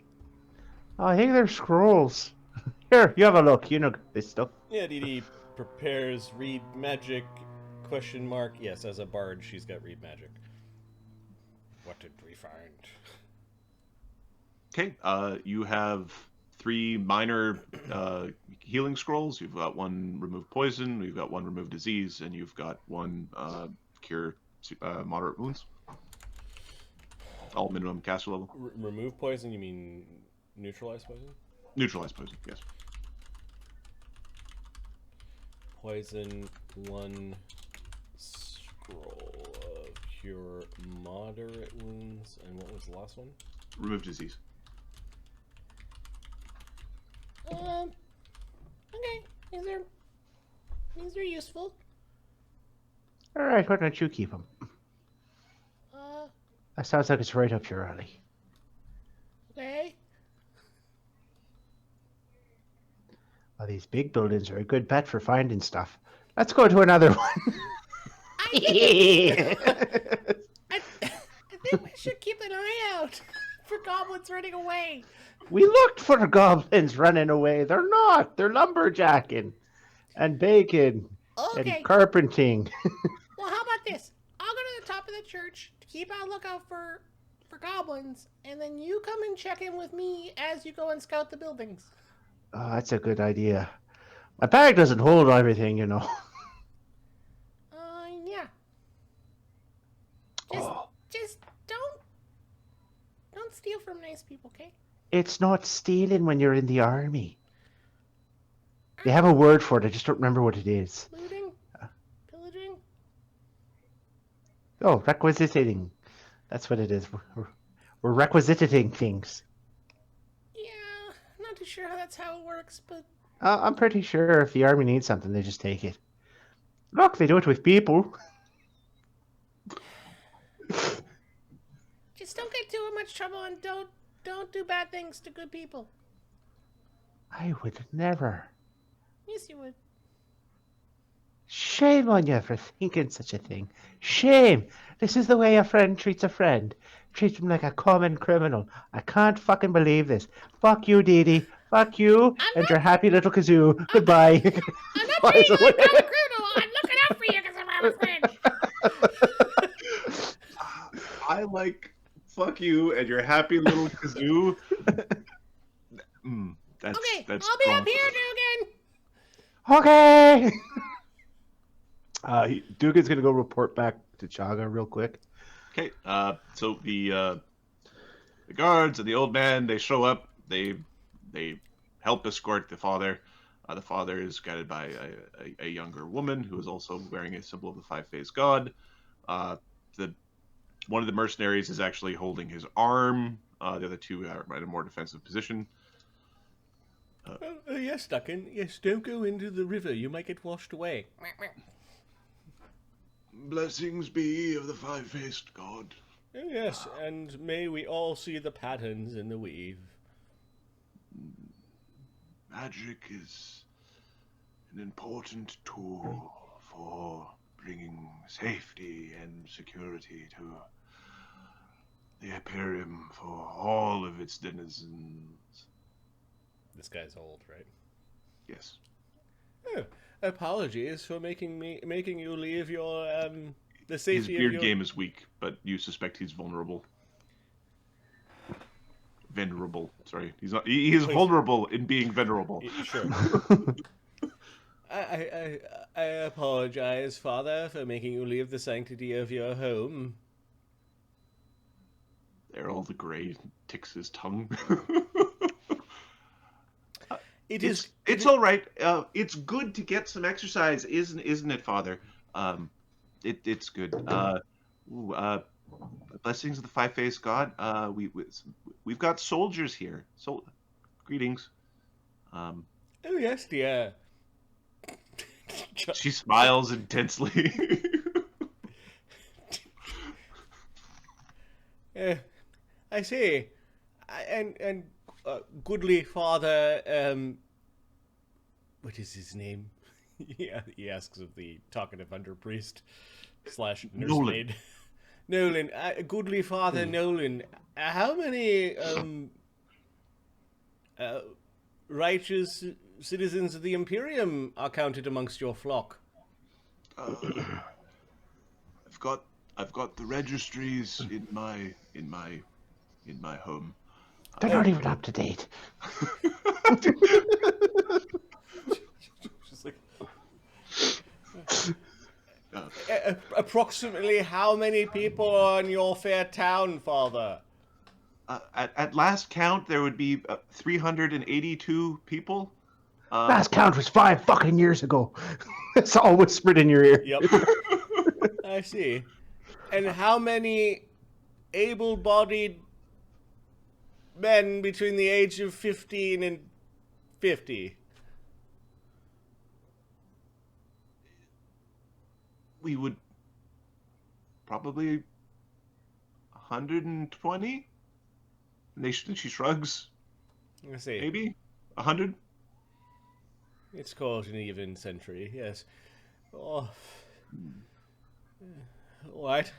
D: I think they're scrolls. Here, you have a look. You know this stuff.
A: Yeah, Dee Dee prepares read magic, ? Yes, as a bard, she's got read magic. What did we find?
B: Okay. You have 3 minor healing scrolls. You've got 1 remove poison, you've got 1 remove disease, and you've got 1 cure moderate wounds. All minimum caster level.
A: Remove poison? You mean neutralize poison?
B: Neutralize poison, yes.
A: Poison, 1 scroll of cure moderate wounds, and what was the last one?
B: Remove disease.
E: Okay. These are useful.
D: All right, why don't you keep them? That sounds like it's right up your alley.
E: Okay.
D: Well, these big buildings are a good bet for finding stuff. Let's go to another one.
E: I think we should keep an eye out for goblins running away.
D: We looked for goblins running away. They're not. They're lumberjacking and baking
E: Okay.
D: and carpenting.
E: Well, how about this? I'll go to the top of the church to keep a lookout for goblins, and then you come and check in with me as you go and scout the buildings.
D: Oh, that's a good idea. My bag doesn't hold everything, you know.
E: Yeah.
D: Oh,
E: Just don't steal from nice people, okay?
D: it's not stealing when you're in the army. They have a word for it. I just don't remember what it is.
E: Looting? Pillaging?
D: Oh, requisiting. That's what it is. We're requisiting things.
E: Yeah, not too sure that's how it works, but
D: I'm pretty sure if the army needs something, they just take it. Look, they do it with people.
E: just don't get too much trouble and don't do bad things to good people.
D: I would never.
E: Yes, you would.
D: Shame on you for thinking such a thing. Shame. This is the way a friend treats a friend. Treats him like a common criminal. I can't fucking believe this. Fuck you, Dee Dee. Fuck you and your happy little kazoo. Goodbye.
E: I'm not treating you like I'm a criminal. I'm looking out for you because I'm a friend.
B: I like fuck you and your happy little kazoo. That's
E: Okay,
B: that's
E: I'll be
B: strong.
E: up here, Dugan.
D: Okay. Dugan's gonna go report back to Chagga real quick.
B: Okay, so the guards and the old man, they show up. They help escort the father. The father is guided by a younger woman who is also wearing a symbol of the five-faced god. The one of the mercenaries is actually holding his arm. The other two are in a more defensive position.
A: Yes, Duncan. Yes, don't go into the river. You might get washed away.
B: Blessings be of the five-faced god.
A: Oh, yes, and may we all see the patterns in the weave.
B: Magic is an important tool for bringing safety and security to the Imperium for all of its denizens.
A: This guy's old, right?
B: Yes.
A: Oh, apologies for making you leave your the
B: His
A: safety
B: beard
A: of your
B: game is weak, but you suspect he's vulnerable. Venerable. Sorry, he's not. He is vulnerable in being venerable.
A: Sure. I apologize, Father, for making you leave the sanctity of your home.
B: There, all the gray ticks his tongue. It's all right. It's good to get some exercise, isn't it, Father? It's good. Blessings of the five-faced god. We've got soldiers here. So, greetings.
A: Oh yes, dear.
B: She smiles intensely.
A: I see. And goodly father, what is his name? Yeah, he asks of the talkative underpriest / nursemaid. Nolan, goodly father Nolan, how many righteous citizens of the Imperium are counted amongst your flock?
B: I've got the registries in my home.
D: They're not even up to date.
A: Just like, approximately how many people are in your fair town, Father?
B: At last count, there would be 382 people.
D: Last count was 5 fucking years ago. It's all whispered in your ear.
A: Yep. I see. And how many able-bodied men between the age of 15 and 50?
B: We would probably 120. She shrugs.
A: I see.
B: Maybe 100.
A: It's called an even century, yes. Oh. What?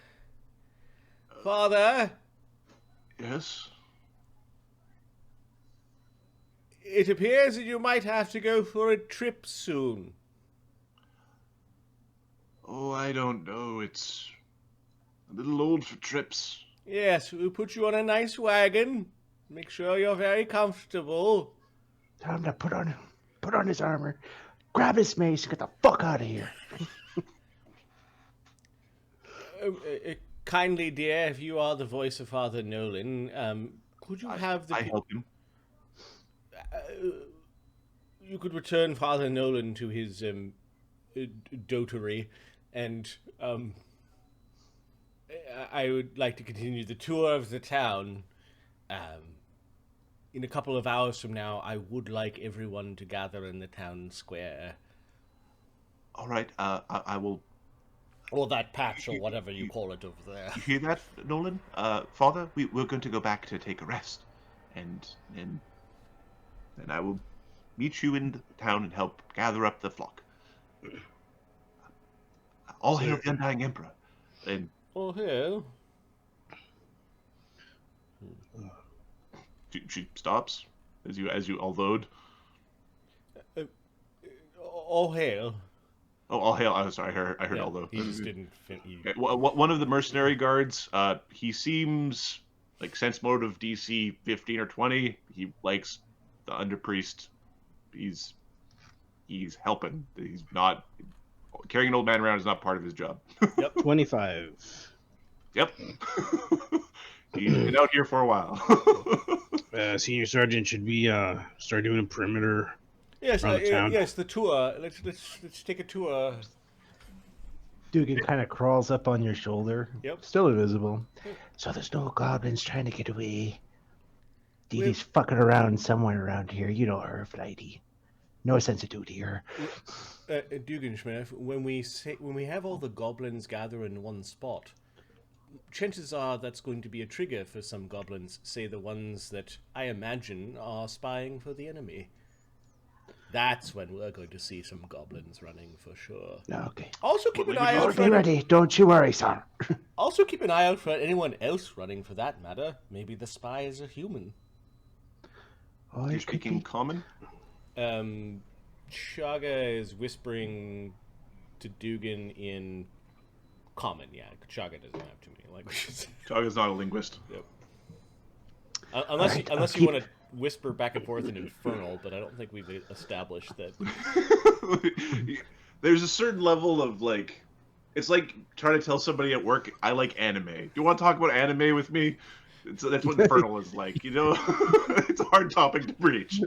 A: Father,
B: Yes.
A: it appears that you might have to go for a trip soon.
B: Oh, I don't know. It's a little old for trips.
A: Yes, we'll put you on a nice wagon. Make sure you're very comfortable.
D: Tell him to put on his armor, grab his mace, and get the fuck out of here.
A: Kindly, dear, if you are the voice of Father Nolan, could you have the...
B: I help him.
A: You could return Father Nolan to his dotery, and I would like to continue the tour of the town. In a couple of hours from now, I would like everyone to gather in the town square.
B: All right. I will.
A: Or that patch, or whatever you call it over there.
B: You hear that, Nolan? Father, we're going to go back to take a rest, and I will meet you in the town and help gather up the flock. All hail the Undying Emperor. And
A: All hail.
B: she stops as you all load.
A: All hail.
B: Oh, all hail! I'm sorry, I heard all the.
A: He just didn't.
B: Okay, one of the mercenary guards. He seems like sense motive DC 15 or 20. He likes the underpriest. He's helping. He's not carrying an old man around is not part of his job.
A: Yep.
C: 25.
B: Yep. He's been out here for a while.
C: Senior Sergeant, should we start doing a perimeter
A: Yes,
C: around the town?
A: yes, the tour. Let's take a tour.
D: Dugan kind of crawls up on your shoulder.
A: Yep.
D: Still invisible. So there's no goblins trying to get away. Dee Dee's fucking around somewhere around here. You know her, Flighty. No sense of duty here.
A: Dugenschmidt, when we have all the goblins gather in one spot, chances are that's going to be a trigger for some goblins, say the ones that I imagine are spying for the enemy. That's when we're going to see some goblins running for sure.
D: Okay.
A: Also keep an eye
D: I'll
A: out
D: be
A: for
D: ready. Don't you worry, sir.
A: Also keep an eye out for anyone else running for that matter. Maybe the spy is a human.
D: Oh,
B: You're speaking common?
A: Chagga is whispering to Dugan in common, yeah. Chagga doesn't have too many languages.
B: Chagga's not a linguist.
A: Yep. Unless
D: Alright,
A: unless
D: I'll
A: you want to whisper back and forth in Infernal, but I don't think we've established that.
B: There's a certain level of like, it's like trying to tell somebody at work, I like anime. Do you want to talk about anime with me? That's what Infernal is like, you know? It's a hard topic to breach.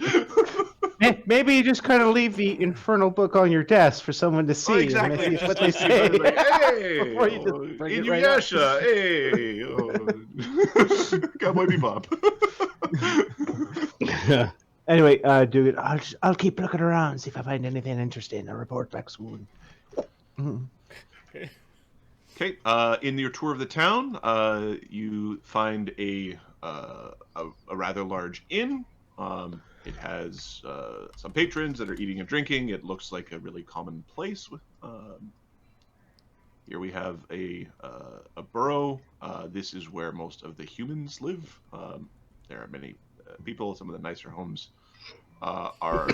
D: Maybe you just kind of leave the infernal book on your desk for someone to see.
B: Oh, exactly.
D: And see what they say.
B: Like, hey,
D: Before you just bring it right
B: Inuyasha, hey, Cowboy Bebop.
D: Anyway, Dugan, I'll keep looking around, see if I find anything interesting. I'll report back soon.
B: Okay. In your tour of the town, you find a rather large inn. It has some patrons that are eating and drinking. It looks like a really common place. Here we have a burrow. This is where most of the humans live. There are many people. Some of the nicer homes are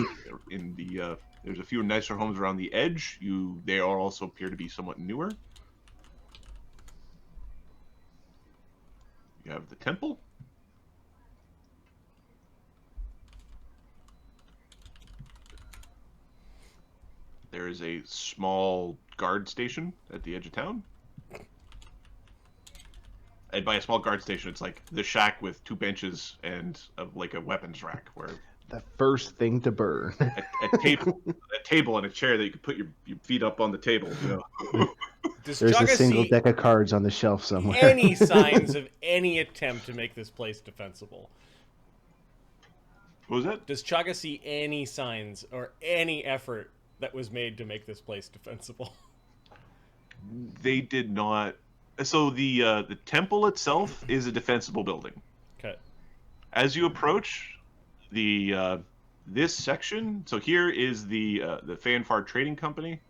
B: in the. There's a few nicer homes around the edge. They are also appear to be somewhat newer. You have the temple. There is a small guard station at the edge of town. And by a small guard station, it's like the shack with 2 benches and like a weapons rack where
D: The first thing to burn.
B: a table and a chair that you can put your feet up on the table. You know?
A: Does
D: There's a
A: Chagga
D: single
A: see
D: deck of cards on the shelf somewhere.
A: any signs of any attempt to make this place defensible?
B: What was that?
A: Does Chagga see any signs or any effort that was made to make this place defensible?
B: They did not. So the temple itself is a defensible building.
A: Okay.
B: As you approach this section, so here is the Phaenfar Trading Company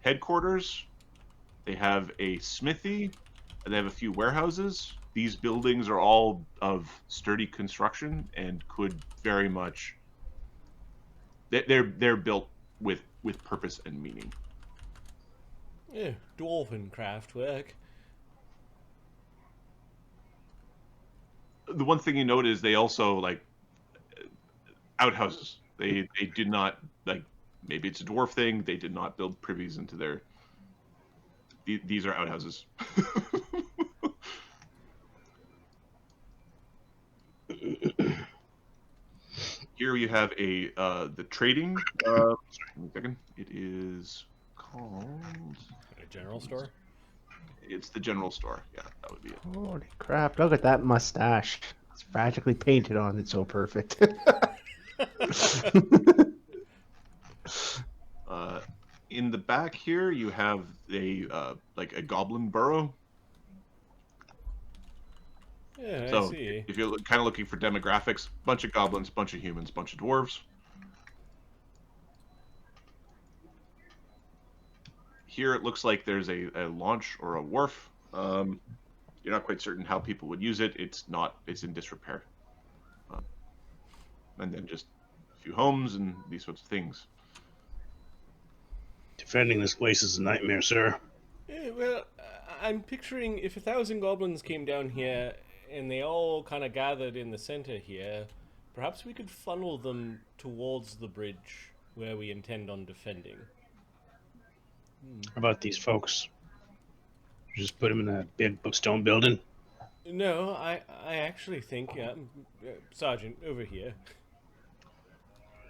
B: headquarters. They have a smithy, and they have a few warehouses. These buildings are all of sturdy construction and could very much. They're built with purpose and meaning.
A: Yeah, dwarven craftwork.
B: The one thing you note is they also, like, outhouses. They did not, like, maybe it's a dwarf thing. They did not build privies into their. These are outhouses. Here you have the trading. Sorry, one second. It is called.
A: A general store.
B: It's the general store. Yeah, that would be it.
D: Holy crap! Look at that mustache. It's practically painted on. It's so perfect.
B: In the back here, you have like a goblin burrow.
A: Yeah, I
B: So
A: see.
B: if you're kind of looking for demographics, bunch of goblins, bunch of humans, bunch of dwarves. Here it looks like there's a launch or a wharf. You're not quite certain how people would use it. It's in disrepair. And then just a few homes and these sorts of things.
C: Defending this place is a nightmare, sir.
A: Yeah, well, I'm picturing if 1,000 goblins came down here and they all kind of gathered in the center here, perhaps we could funnel them towards the bridge where we intend on defending.
C: How about these folks? Just put them in that big stone building.
A: No, I actually think, Sergeant, over here.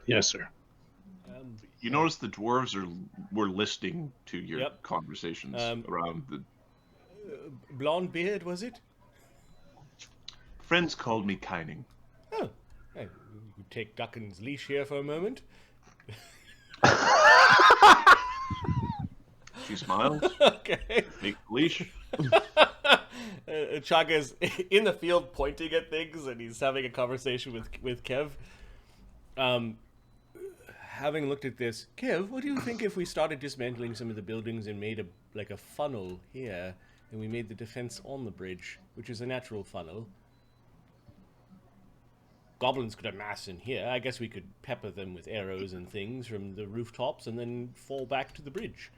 C: Yes, sir.
B: You notice the dwarves were listening to your
A: Yep.
B: conversations around the.
A: Blonde beard, was it?
B: Friends called me Kining.
A: Oh, hey, you could take Duckin's leash here for a moment.
B: She smiles.
A: Okay.
B: Take the leash.
A: Chagga's in the field pointing at things, and he's having a conversation with Kev. Having looked at this, Kev, what do you think if we started dismantling some of the buildings and made a funnel here, and we made the defense on the bridge, which is a natural funnel? Goblins could amass in here. I guess we could pepper them with arrows and things from the rooftops and then fall back to the bridge.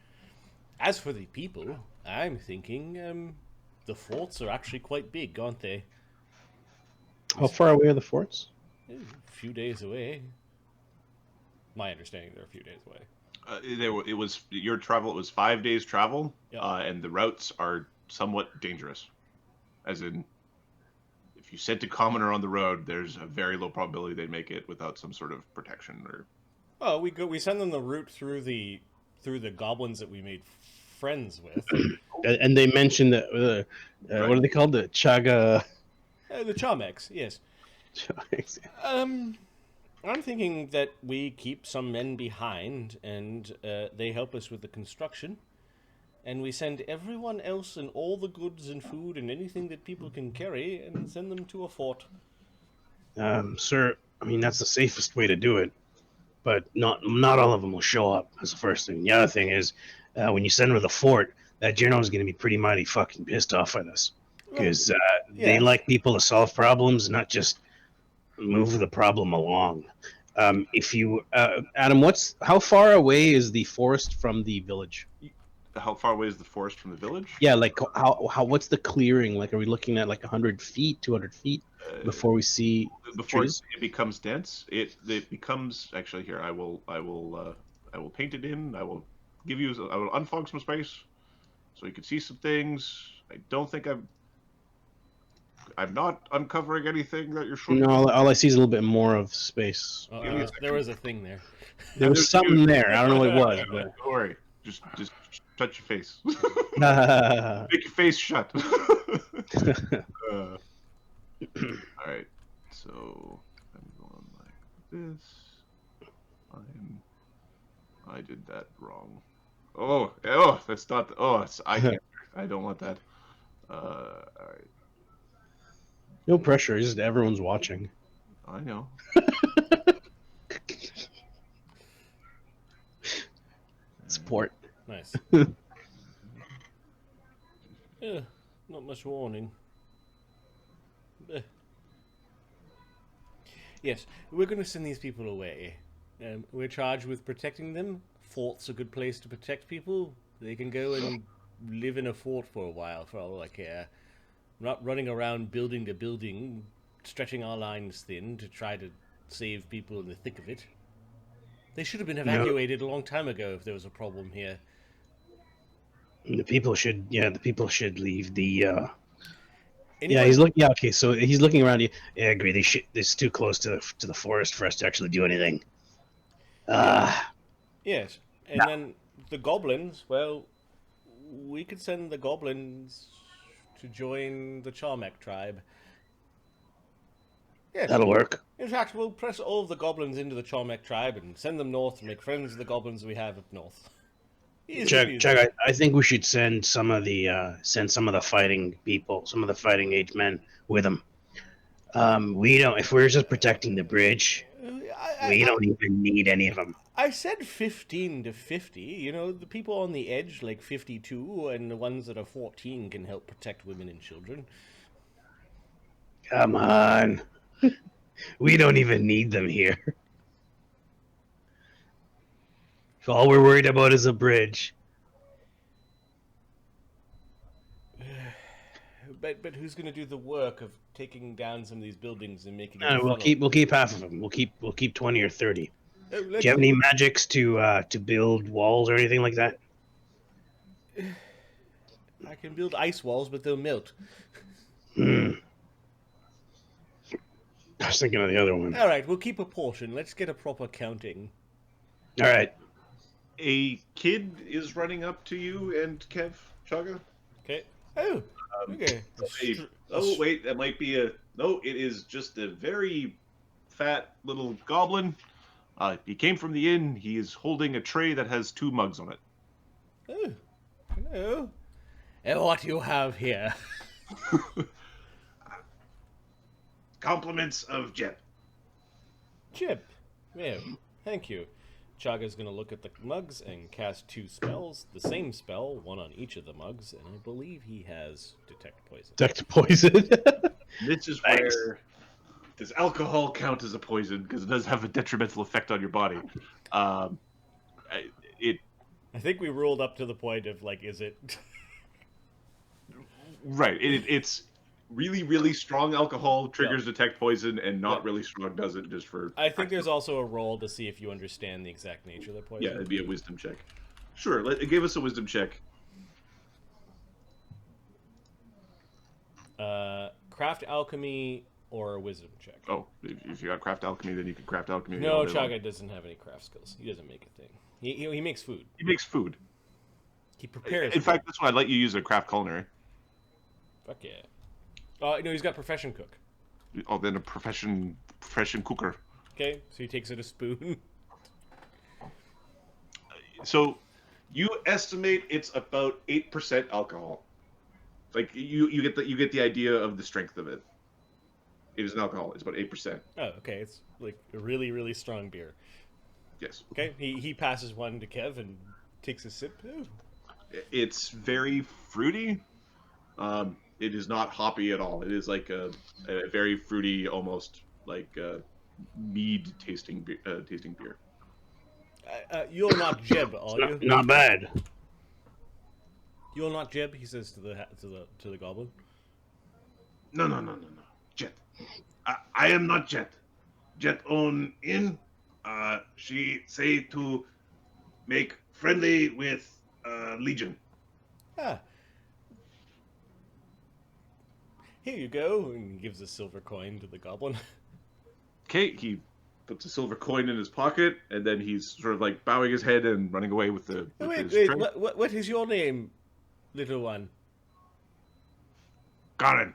A: As for the people, I'm thinking the forts are actually quite big, aren't they?
C: How far away are the forts?
A: A few days away. My understanding, they're a few days away.
B: It was your travel. It was 5 days travel,
A: Yep.
B: and the routes are somewhat dangerous. As in, if you sent a commoner on the road, there's a very low probability they'd make it without some sort of protection. Or
A: Oh, we send them the route through the goblins that we made friends with.
C: And they mentioned that
B: Right.
C: what are they called? The Chagga.
A: The Chamex, yes. I'm thinking that we keep some men behind, and they help us with the construction, and we send everyone else and all the goods and food and anything that people can carry, and send them to a fort.
C: Sir, I mean that's the safest way to do it, but not all of them will show up. That's the first thing. The other thing is, when you send them to the fort, that general is going to be pretty mighty fucking pissed off at us because they like people to solve problems, not just move the problem along. If you, Adam, how far away is the forest from the village?
B: how far away is the forest from the village?
C: Yeah, like how what's the clearing? Like, are we looking at like 100 feet, 200 feet before we see
B: Before
C: trees?
B: it becomes dense, it becomes actually here. I will paint it in. I will unfog some space so you can see some things. I don't think I'm not uncovering anything that you're showing.
C: No, all I see is a little bit more of space.
A: There was a thing there.
C: There was something there. I don't know what it was, but
B: Don't worry. Just touch your face.
C: uh,
B: Make your face shut. All right. So I'm going like this. I did that wrong. Oh, that's not. I can't. I don't want that. All right.
C: no pressure. Just everyone's watching.
B: I know.
C: Support.
A: Nice. Yeah, not much warning. Yes, we're going to send these people away. We're charged with protecting them. Fort's a good place to protect people. They can go and live in a fort for a while, for all I care. We're not running around building to building, stretching our lines thin to try to save people in the thick of it. They should have been evacuated a long time ago if there was a problem here.
C: The people should leave. Yeah,
A: Anyone?
C: he's looking. Yeah, okay. So he's looking around. Yeah, I agree. They should. It's too close to the forest for us to actually do anything.
A: Yes. And then the goblins, well, we could send the goblins to join the Charmek tribe. Yes.
C: That'll work.
A: In fact, we'll press all of the goblins into the Charmek tribe and send them north to make friends with the goblins we have up north.
C: Chagga, I think we should send some of the fighting people, some of the fighting age men with them. We don't. If we're just protecting the bridge, we don't even need any of them.
A: I said 15 to 50. You know, the people on the edge, like 52, and the ones that are 14 can help protect women and children.
C: Come on. We don't even need them here. All we're worried about is a bridge.
A: But who's going to do the work of taking down some of these buildings and making?
C: We'll keep half of them. We'll keep 20 or 30. Do you have any magics to build walls or anything like that?
A: I can build ice walls, but they'll melt.
C: I was thinking of the other one.
A: All right, we'll keep a portion. Let's get a proper counting.
C: All right.
B: A kid is running up to you and Kev, Chagga.
A: Okay. Oh, okay.
B: Oh, wait, that might be a... No, it is just a very fat little goblin. He came from the inn. He is holding a tray that has 2 mugs on it.
A: Oh, hello. And what do you have here?
B: Compliments of Jeb.
A: Chip. Yeah, thank you. Chagga's going to look at the mugs and cast 2 spells. The same spell, one on each of the mugs, and I believe he has Detect Poison.
C: Detect Poison.
B: This is where... Does alcohol count as a poison? Because it does have a detrimental effect on your body.
A: I think we ruled up to the point of, like, is it...
B: Right. It's really, really strong alcohol triggers detect poison, and not really strong doesn't, just for...
A: I think there's also a roll to see if you understand the exact nature of the poison.
B: Yeah, it'd be a wisdom check. Sure, give us a wisdom check.
A: Craft alchemy or a wisdom check.
B: Oh, if you got craft alchemy, then you can craft alchemy.
A: No, Chagga doesn't have any craft skills. He doesn't make a thing. He makes food.
B: He makes food.
A: He prepares
B: In fact, that's why I'd let you use a craft culinary.
A: Fuck yeah. No, he's got profession cook.
B: Oh, then a profession cooker.
A: Okay, so he takes it a spoon.
B: So, you estimate it's about 8% alcohol. Like you get the idea of the strength of it. It is an alcohol. It's about 8%.
A: Oh, okay. It's like a really, really strong beer.
B: Yes.
A: Okay, he passes one to Kev and takes a sip. Ooh.
B: It's very fruity. It is not hoppy at all. It is like a very fruity, almost like mead tasting beer.
A: You're not Jeb, are you?
C: Not bad.
A: You're not Jeb, he says to the goblin.
F: No. Jet. I am not Jet. Jet own inn. She say to make friendly with Legion.
A: Ah. Here you go, and he gives a silver coin to the goblin.
B: Okay, he puts a silver coin in his pocket, and then he's sort of like bowing his head and running away with the.
A: Wait,
B: his tray.
A: what is your name, little one?
F: Garen.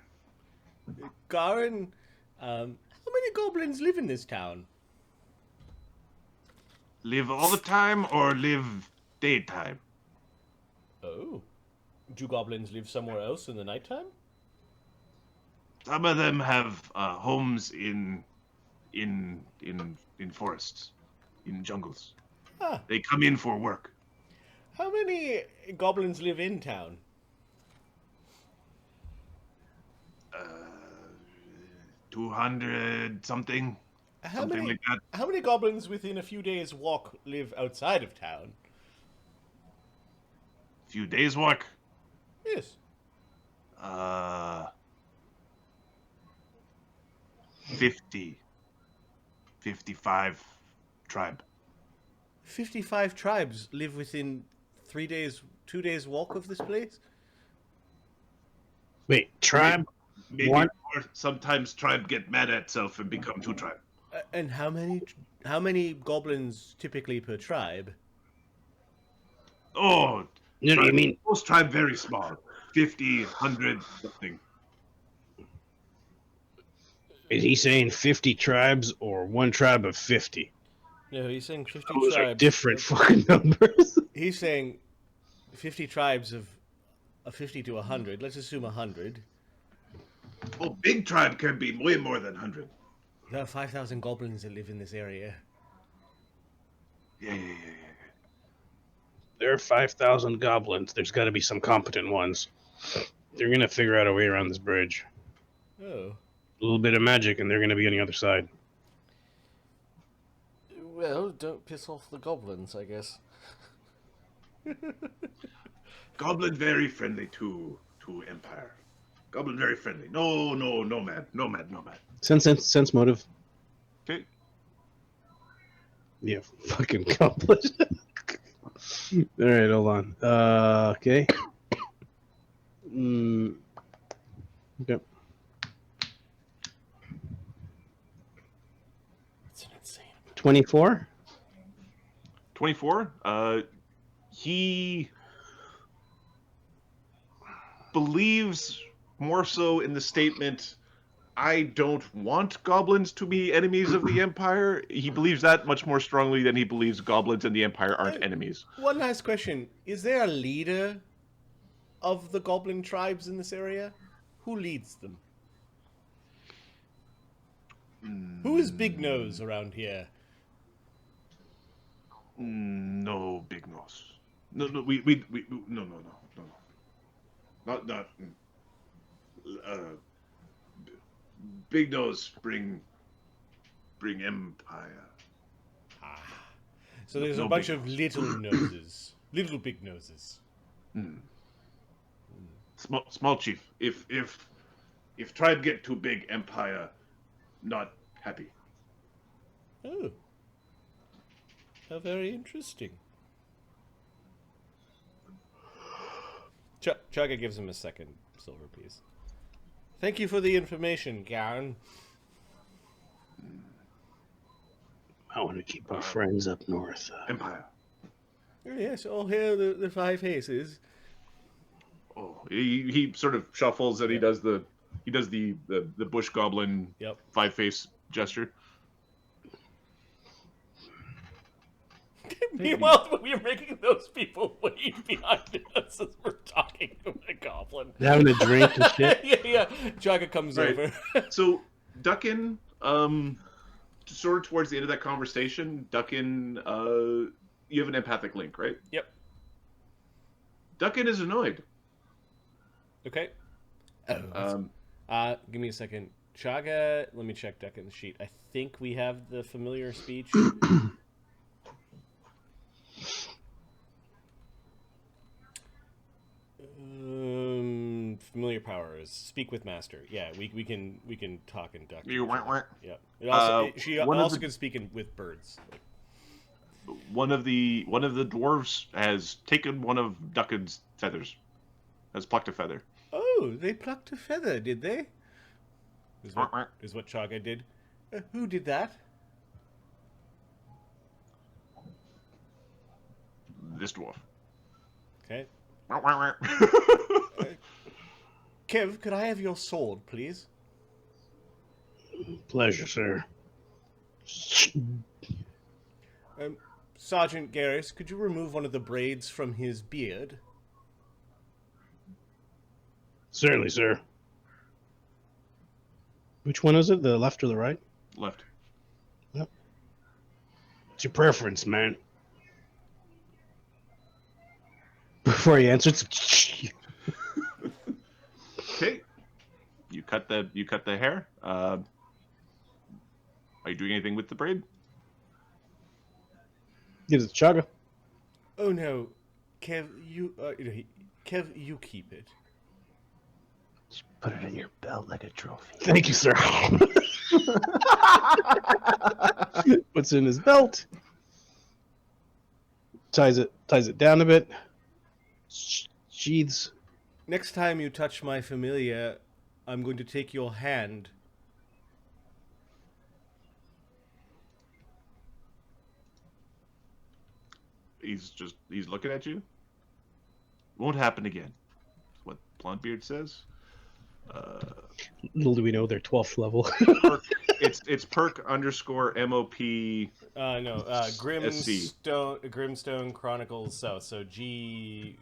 A: Garen? How many goblins live in this town?
F: Live all the time or live daytime?
A: Oh. Do goblins live somewhere else in the nighttime?
F: Some of them have homes in forests, in jungles.
A: Ah.
F: They come in for work.
A: How many goblins live in town?
F: 200 something. Something like that.
A: How many goblins within a few days' walk live outside of town?
F: Few days walk.
A: Yes.
F: 50. 55 tribe.
A: 55 tribes live within 2 days walk of this place?
C: Wait, tribe?
F: Maybe
C: One?
F: more. Sometimes tribe get mad at itself and become two tribe.
A: And how many goblins typically per tribe?
F: Oh,
C: No,
F: tribe,
C: you mean
F: most tribe very small. 50, 100, something.
C: is he saying 50 tribes or one tribe of 50?
A: No, he's saying 50
C: Those are
A: tribes.
C: different fucking numbers.
A: He's saying 50 tribes of 50 to 100. Let's assume 100.
F: Oh, big tribe can be way more than 100.
A: There are 5,000 goblins that live in this area.
F: Yeah.
C: There are 5,000 goblins. There's got to be some competent ones. They're going to figure out a way around this bridge.
A: Oh.
C: A little bit of magic, and they're going to be on the other side.
A: Well, don't piss off the goblins, I guess.
F: Goblin very friendly to Empire. Goblin very friendly. No mad.
C: Sense motive.
B: Okay.
C: Yeah, fucking goblin. All right, hold on. Okay. Okay.
A: It's an insane.
C: 24.
B: 24. He believes more so in the statement, I don't want goblins to be enemies of the Empire. He believes that much more strongly than he believes goblins and the Empire aren't enemies.
A: One last question. Is there a leader of the goblin tribes in this area? Who leads them? Who is Big Nose around here?
F: No big nose. No, no. Not. Big nose bring empire.
A: So there's
F: No
A: a bunch
F: big
A: of
F: nose.
A: little noses. Little big noses.
F: Small chief. If tribe get too big, empire not happy.
A: Oh. How very interesting. Chagga gives him a second silver piece. Thank you for the information, Garen.
C: I want to keep our friends up north.
F: Empire.
A: Oh, yes, all hail the five faces.
B: Oh, he sort of shuffles and he does the bush goblin
A: Yep.
B: 5-face gesture.
A: Meanwhile, we are making those people wait behind us as we're talking to a goblin.
C: Having a drink and shit.
A: yeah. Chagga comes
B: Right.
A: over.
B: So Duckin, sort of towards the end of that conversation, Duckin, you have an empathic link, right?
A: Yep.
B: Duckin is annoyed.
A: Okay. Give me a second. Chagga, let me check Duckin's sheet. I think we have the familiar speech. Familiar powers. Speak with master. Yeah, we can talk in Duck.
B: You want what?
A: Yeah. It also, she
B: one of
A: also
B: the-
A: can speak with birds.
B: One of the dwarves has taken one of Duckin's feathers. Has plucked a feather.
A: Oh, they plucked a feather, did they? Is what Chagga did. Who did that?
B: This dwarf.
A: Okay. Kev, could I have your sword, please?
C: Pleasure, sir.
A: Sergeant Garrus, could you remove one of the braids from his beard?
C: Certainly, sir. Which one is it? The left or the right?
B: Left.
C: What's your preference, man? Before he answers,
B: Okay. You cut the hair. Are you doing anything with the braid?
C: gives it to Chagga.
A: Oh no, Kev, you keep it.
D: Put it in your belt like a trophy.
C: Thank you, sir. Puts it in his belt. Ties it down a bit. Sheaths.
A: Next time you touch my familiar, I'm going to take your hand.
B: He's looking at you. Won't happen again. That's what Blondbeard says.
C: Little do we know they're 12th level.
B: Perk, it's perk underscore MOP.
A: No, Grimstone Chronicles South. So
B: GSCS.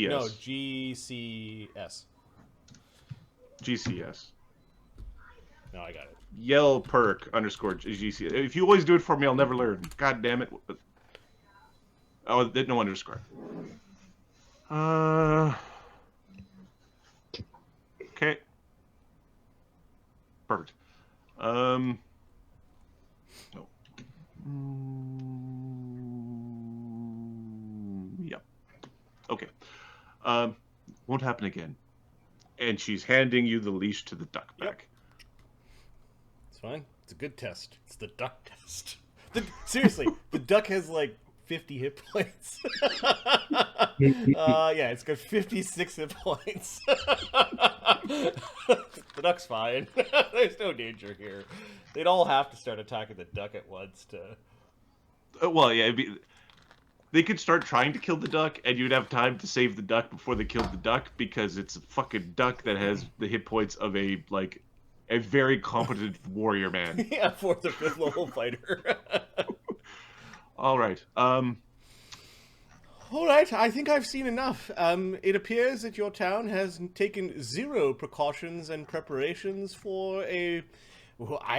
A: No, GCS.
B: GCS.
A: No, I got it.
B: Yell perk underscore GCS. If you always do it for me, I'll never learn. God damn it. Oh, no underscore. Okay. Perfect. No. Yep. Okay. Won't happen again. And she's handing you the leash to the duck back.
A: It's fine. It's a good test. It's the duck test. Seriously, the duck has like 50 hit points. Yeah, it's got 56 hit points. The duck's fine. There's no danger here. They'd all have to start attacking the duck at once to...
B: Well, yeah, they could start trying to kill the duck, and you'd have time to save the duck before they killed the duck, because it's a fucking duck that has the hit points of a very competent warrior man.
A: Yeah, 4th or 5th level fighter.
B: All right.
A: All right, I think I've seen enough. It appears that your town has taken 0 precautions and preparations for I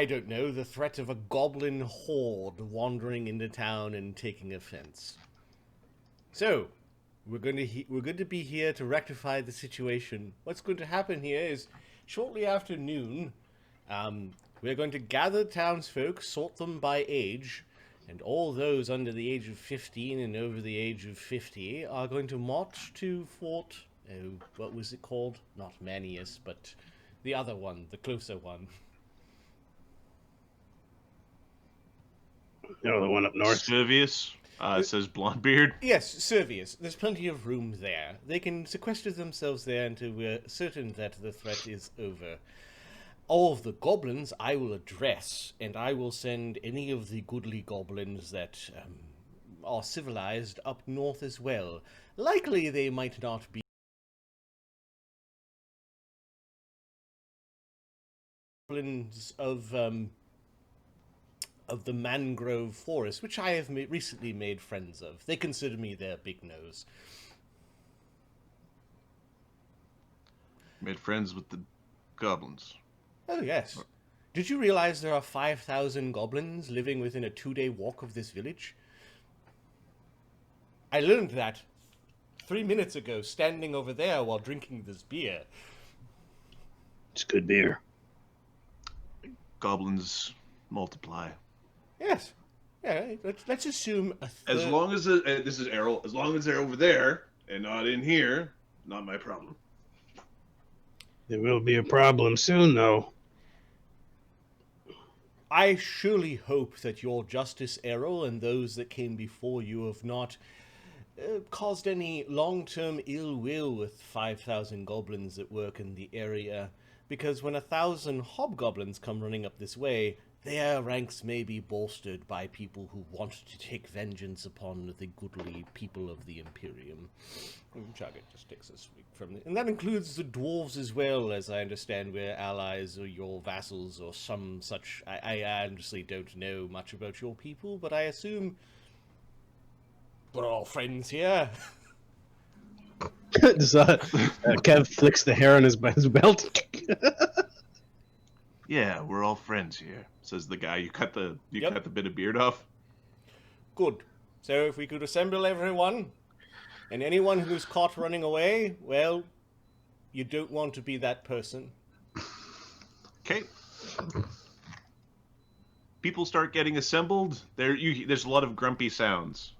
A: don't know, the threat of a goblin horde wandering into town and taking offense. So, we're going to be here to rectify the situation. What's going to happen here is, shortly after noon, we're going to gather townsfolk, sort them by age, and all those under the age of 15 and over the age of 50 are going to march to Fort... Oh, what was it called? Not Manius, but the other one, the closer one.
C: No, the one up north.
B: Servius, says Blondbeard.
A: Yes, Servius. There's plenty of room there. They can sequester themselves there until we're certain that the threat is over. All of the goblins I will address, and I will send any of the goodly goblins that are civilized up north as well. Likely they might not be goblins of the mangrove forest, which I have recently made friends of. They consider me their big nose.
B: Made friends with the goblins.
A: Oh, yes. Did you realize there are 5,000 goblins living within a 2-day walk of this village? I learned that 3 minutes ago, standing over there while drinking this beer.
C: It's good beer.
B: Goblins multiply.
A: Yes. Yeah, let's assume a third...
F: As long as this is Errol, as long as they're over there and not in here, not my problem.
C: There will be a problem soon, though.
A: I surely hope that your Justice Errol and those that came before you have not caused any long-term ill will with 5,000 goblins that work in the area, because when 1,000 hobgoblins come running up this way, their ranks may be bolstered by people who want to take vengeance upon the goodly people of the Imperium. Chagga just takes a swig from it. And that includes the dwarves as well, as I understand we're allies or your vassals or some such... I honestly don't know much about your people, but I assume we're all friends here.
C: Kev flicks the hair on his belt.
B: Yeah, we're all friends here, says the guy. You cut the bit of beard off.
A: Good. So if we could assemble everyone, and anyone who's caught running away, well, you don't want to be that person.
B: Okay. People start getting assembled. There's a lot of grumpy sounds.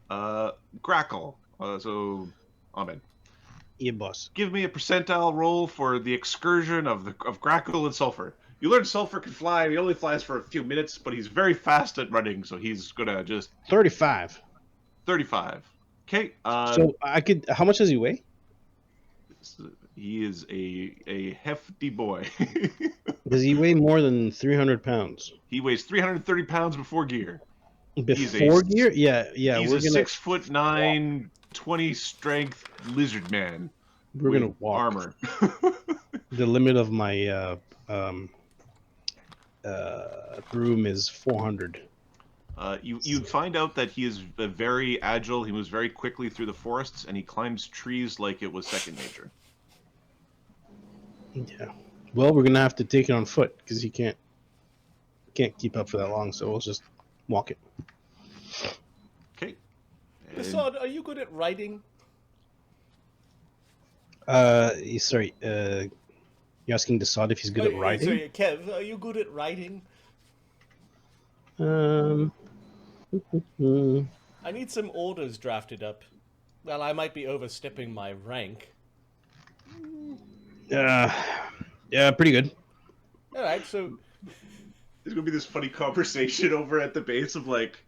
B: Grackle. So, Ahmed.
C: Yeah, boss.
B: Give me a percentile roll for the excursion of Grackle and Sulfur. You learn Sulfur can fly. He only flies for a few minutes, but he's very fast at running, so he's gonna just
C: 35.
B: 35. Okay.
C: So I could. How much does he weigh?
B: He is a hefty boy.
C: Does he weigh more than 300 pounds?
B: He weighs 330 pounds before gear.
C: Before gear? Yeah.
B: He's
C: We're
B: a
C: gonna
B: 6'9", 20 strength lizard man.
C: we're
B: with
C: gonna walk.
B: armor.
C: The limit of my broom is 400.
B: You find out that he is very agile. He moves very quickly through the forests, and he climbs trees like it was second nature.
C: Yeah. Well, we're gonna have to take it on foot because he can't keep up for that long. So we'll just walk it.
B: Okay.
A: Dassod, are you good at writing?
C: Sorry. You're asking Dassod if he's good at riding?
A: Sorry, Kev, are you good at writing? I need some orders drafted up. Well, I might be overstepping my rank.
C: Yeah, pretty good.
A: All right, so
B: There's gonna be this funny conversation over at the base of like,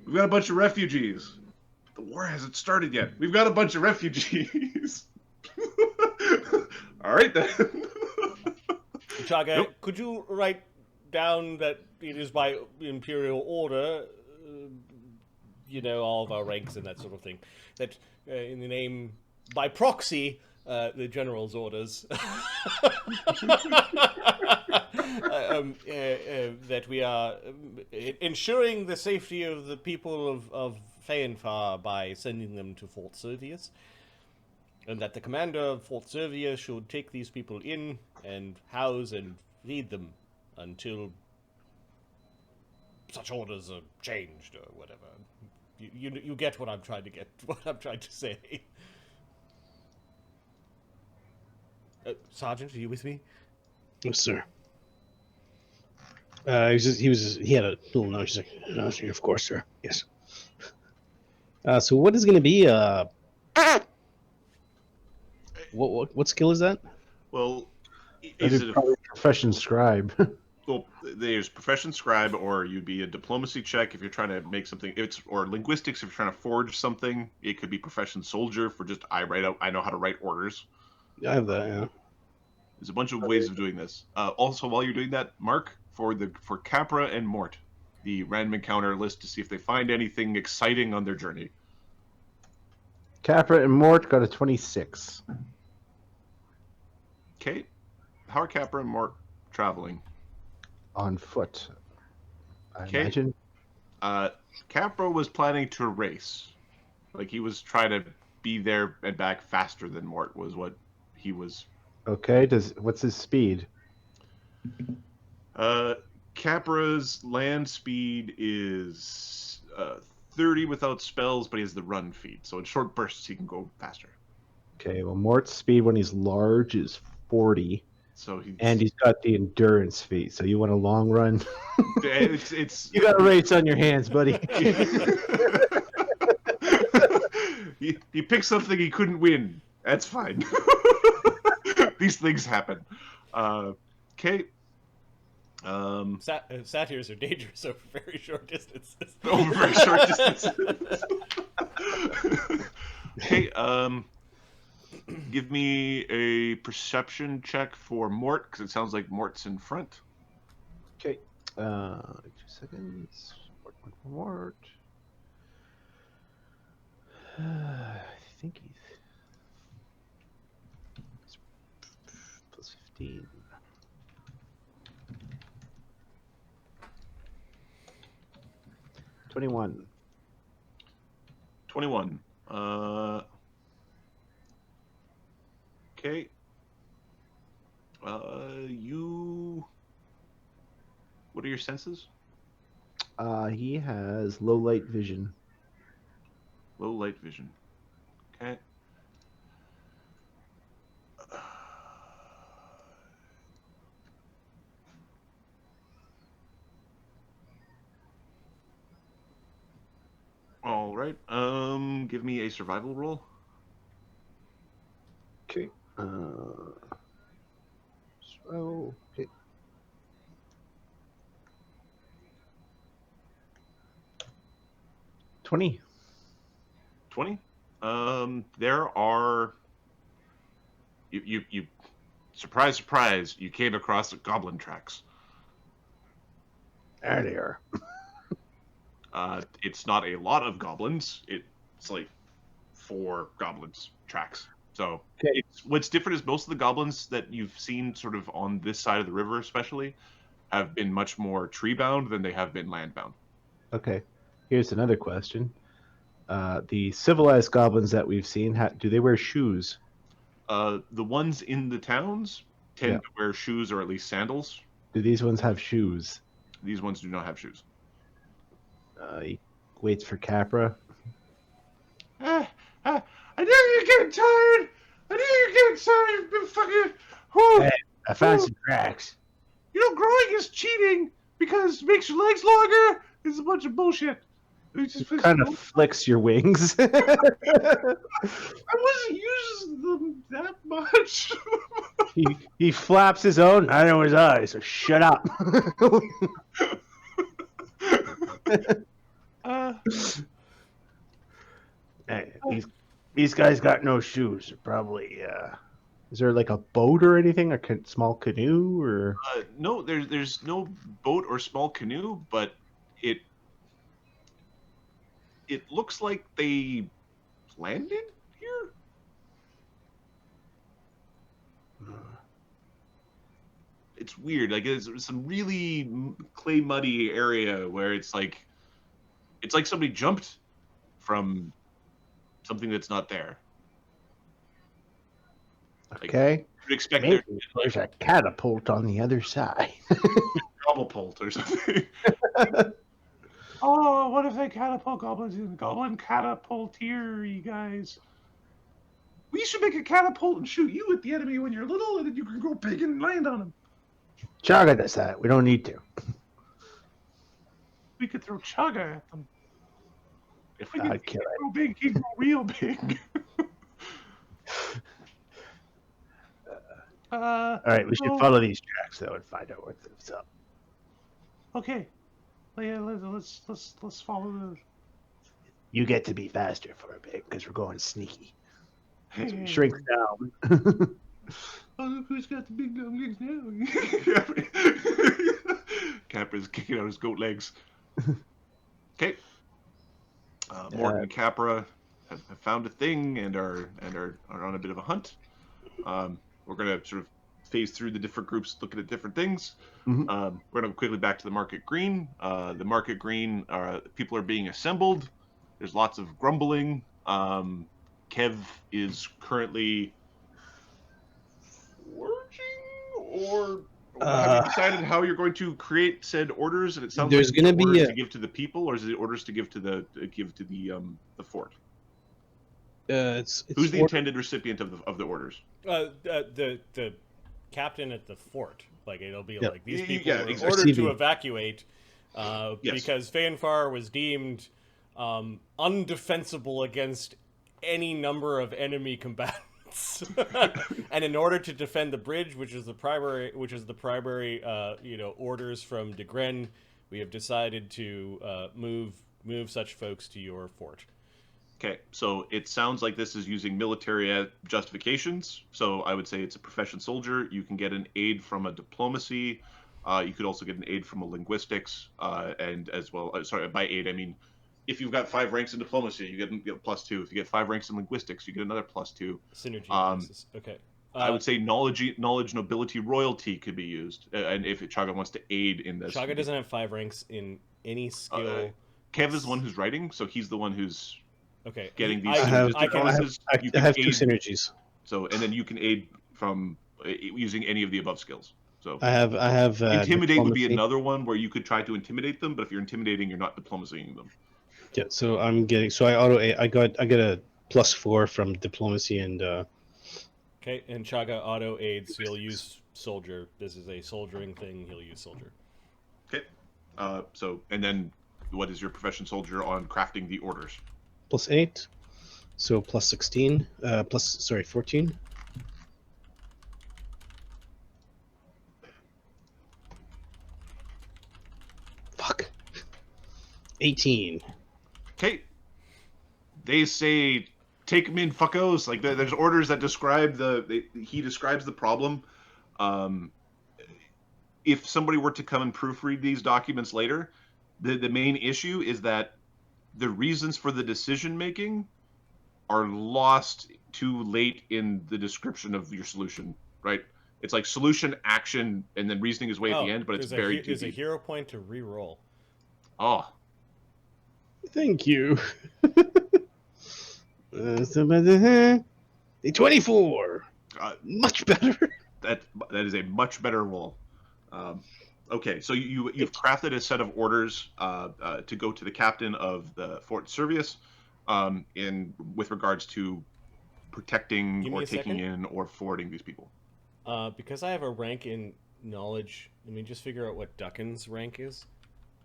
B: we've got a bunch of refugees. The war hasn't started yet. We've got a bunch of refugees. All right then.
A: Chagga,
B: Nope.
A: could you write down that it is by imperial order, all of our ranks and that sort of thing, that in the name, by proxy, the general's orders, that we are ensuring the safety of the people of Phaenfar by sending them to Fort Servius, and that the commander of Fort Servius should take these people in and house and feed them until such orders are changed or whatever. You get what I'm trying to say. Sergeant, are you with me?
C: Yes, sir. He had a little nose. He's like, no, sir, of course, sir. Yes. So what is going to be? What skill is that?
B: Well,
D: That is probably profession scribe.
B: well, there's profession scribe, or you'd be a diplomacy check if you're trying to make something. Or linguistics if you're trying to forge something. It could be profession soldier for just I know how to write orders.
C: I have that. Yeah.
B: There's a bunch of ways of doing this. Also, while you're doing that, mark for Capra and Mort the random encounter list to see if they find anything exciting on their journey.
D: Capra and Mort got a 26.
B: Okay, how are Capra and Mort traveling?
D: On foot, I
B: Okay.
D: imagine.
B: Capra was planning to race. Like, he was trying to be there and back faster than Mort was what he was.
D: Okay, what's his speed?
B: Capra's land speed is 30 without spells, but he has the run feat. So in short bursts, he can go faster.
D: Okay, well, Mort's speed when he's large is 40,
B: So
D: and he's got the endurance feat. So you want a long run?
B: it's
D: You got a race on your hands, buddy.
B: he picked something he couldn't win. That's fine. These things happen. Okay.
A: Satyrs are dangerous over very short distances.
B: Over very short distances. Okay. Give me a perception check for Mort, because it sounds like Mort's in front.
D: Okay, 2 seconds. Mort. I think he's plus 15. $21.
B: 21. Okay. You. What are your senses?
D: He has low light vision.
B: Low light vision. Okay. All right. Give me a survival roll.
D: Okay. Okay. 20.
B: 20. There are. You. Surprise, surprise! You came across the goblin tracks.
D: There they are.
B: It's not a lot of goblins. It's like 4 goblins tracks. So
D: Okay.
B: what's different is most of the goblins that you've seen sort of on this side of the river especially have been much more tree bound than they have been land bound.
D: Okay. Here's another question. The civilized goblins that we've seen, do they wear shoes?
B: The ones in the towns tend to wear shoes or at least sandals.
D: Do these ones have shoes?
B: These ones do not have shoes.
D: He waits for Capra.
F: I knew you're getting tired. I knew you're getting tired. You've been fucking. Whew.
D: Hey, I found some tracks.
F: You know, growing is cheating because it makes your legs longer. It's a bunch of bullshit.
D: Kind of flicks your wings.
F: I wasn't using them that much.
D: he flaps his own. I know his eyes. So shut up. Hey, these guys got no shoes. They're probably. Is there like a boat or anything? A small canoe or?
B: No, there's no boat or small canoe, but it looks like they landed here. It's weird. Like it's some really clay muddy area where it's like somebody jumped from something that's not there.
D: Okay.
B: You'd expect
D: Maybe there's a catapult on the other side.
B: Gobblepult or something.
F: Oh, what if they catapult goblins in? Goblin catapult here, you guys. We should make a catapult and shoot you at the enemy when you're little, and then you can go big and land on them.
D: Chagga does that. We don't need to.
F: We could throw Chagga at them. If we
D: I'd
F: could
D: kill
F: grow big, he'd grow real big.
D: All right, we should follow these tracks though and find out what's up.
F: Okay. Yeah, let's follow the.
D: You get to be faster for a bit because we're going sneaky. So
F: Hey.
D: we shrink down.
F: Oh, look who's got the big dumb legs now.
B: Capra's kicking out his goat legs. Okay. Morton and Capra have found a thing and are on a bit of a hunt. We're gonna sort of phase through the different groups, looking at different things.
D: Mhm.
B: We're gonna quickly back to the market green. The market green, people are being assembled. There's lots of grumbling. Kev is currently forging, or have you decided how you're going to create said orders? And it sounds
C: There's
B: like
C: gonna be
B: orders
C: a-
B: to give to the people, or is it orders to give to the fort?
C: It's
B: Who's the
C: for-
B: intended recipient of the orders?
A: The captain at the fort. Like it'll be
C: Yeah.
A: like these
B: Yeah,
A: people
B: yeah,
A: were
B: exactly.
A: ordered to
C: Receiving.
A: evacuate
B: Yes.
A: because Phaenfar was deemed undefensible against any number of enemy combatants. And in order to defend the bridge, which is the primary orders from de Gren, we have decided to move such folks to your fort.
B: Okay, so it sounds like this is using military justifications. So I would say it's a profession soldier. You can get an aid from a diplomacy. You could also get an aid from a linguistics, and as well. Sorry, by aid I mean if you've got 5 ranks in diplomacy, you get +2. If you get 5 ranks in linguistics, you get another +2.
A: Synergy analysis. Okay.
B: I would say knowledge, nobility, royalty could be used, and if Chagga wants to aid in this.
A: Chagga doesn't have 5 ranks in any skill.
B: Kev is the one who's writing, so he's the one who's
A: Okay.
B: getting these.
C: I have-
A: I can-
B: bonuses. You
C: I
B: can
C: have 2
B: aid-
C: synergies.
B: So, and then you can aid from using any of the above skills. So,
C: I have
B: intimidate would be
C: diplomacy.
B: another one where you could try to intimidate them, but if you're intimidating, you're not diplomacying them.
C: Yeah, so I'm getting I got a +4 from diplomacy and
A: Okay, and Chagga auto aids. He'll use soldier. This is a soldiering thing. He'll use soldier.
B: Okay. So, and then what is your profession soldier on crafting the orders?
C: +8, so +16, 14. 18.
B: Okay. They say, take him in, fuckos. Like, there's orders that describe he describes the problem. If somebody were to come and proofread these documents later, the main issue is that the reasons for the decision making are lost too late in the description of your solution, right? It's like solution, action, and then reasoning is way at the end, but it's buried too
A: There's a
B: deep.
A: hero point to re-roll.
B: Oh,
C: Thank you. A 24. Much better.
B: that is a much better roll. Okay, so you've crafted a set of orders to go to the captain of the Fort Servius with regards to protecting
A: Give me
B: or
A: a
B: taking
A: second.
B: in or forwarding these people.
A: Because I have a rank in knowledge, let me just figure out what Duckin's rank is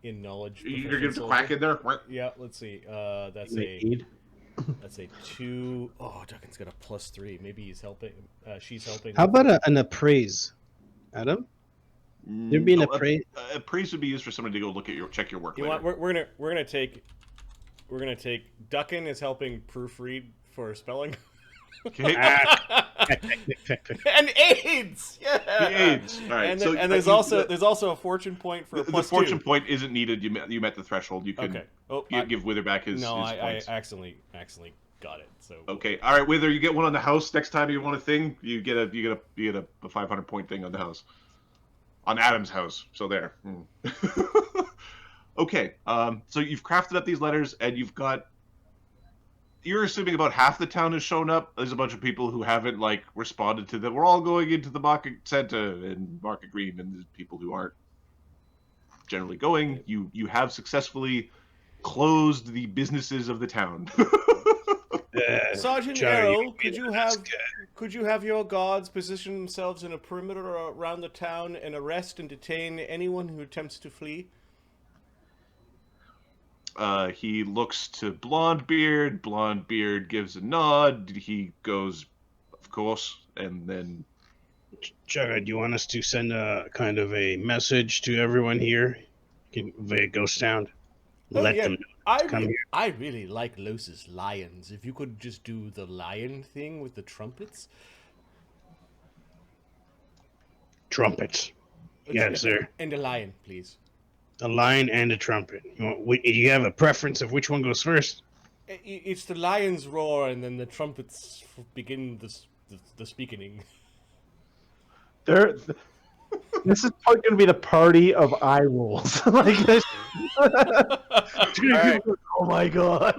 A: in knowledge.
B: You're
A: proficient
B: going to
A: soldier.
B: quack in there?
A: Yeah, let's see. That's a 2. Oh, Duckin's got a +3. Maybe he's helping. She's helping.
C: How about an appraise, Adam? There'd be an appraise.
B: Appraise would be used for somebody to go check your work
A: You
B: later.
A: want? We're gonna take. Duckin is helping proofread for spelling.
B: Okay.
A: And AIDS. Yeah.
B: AIDS. All right.
A: And,
B: so
A: there's also a fortune point for a
B: the
A: +2.
B: fortune point isn't needed. You met the threshold. You can
A: Okay. Oh,
B: give Wither back his
A: no, I
B: points.
A: accidentally got it. So
B: Okay. All right, Wither, you get one on the house. Next time you want a thing, you get a 500 point thing on the house. On Adam's house. So there. Okay. So you've crafted up these letters, and you're assuming about half the town has shown up. There's a bunch of people who haven't responded to them. We're all going into the market center and Market Green, and there's people who aren't generally going. You have successfully closed the businesses of the town.
A: Sergeant
C: Chagga,
A: Arrow, could you have your guards position themselves in a perimeter around the town and arrest and detain anyone who attempts to flee?
B: He looks to Blondebeard. Blondebeard gives a nod. He goes, of course, and then...
C: Chagga, do you want us to send a kind of a message to everyone here? Via ghost sound. Let them come here.
A: I really like Los's lions. If you could just do the lion thing with the trumpets.
C: Trumpets. Yes, sir.
A: And a lion, please.
C: A lion and a trumpet. You have a preference of which one goes first?
A: It's the lion's roar, and then the trumpets begin the speaking.
D: This is going to be the party of eye rolls. Like this. Right. Oh my god!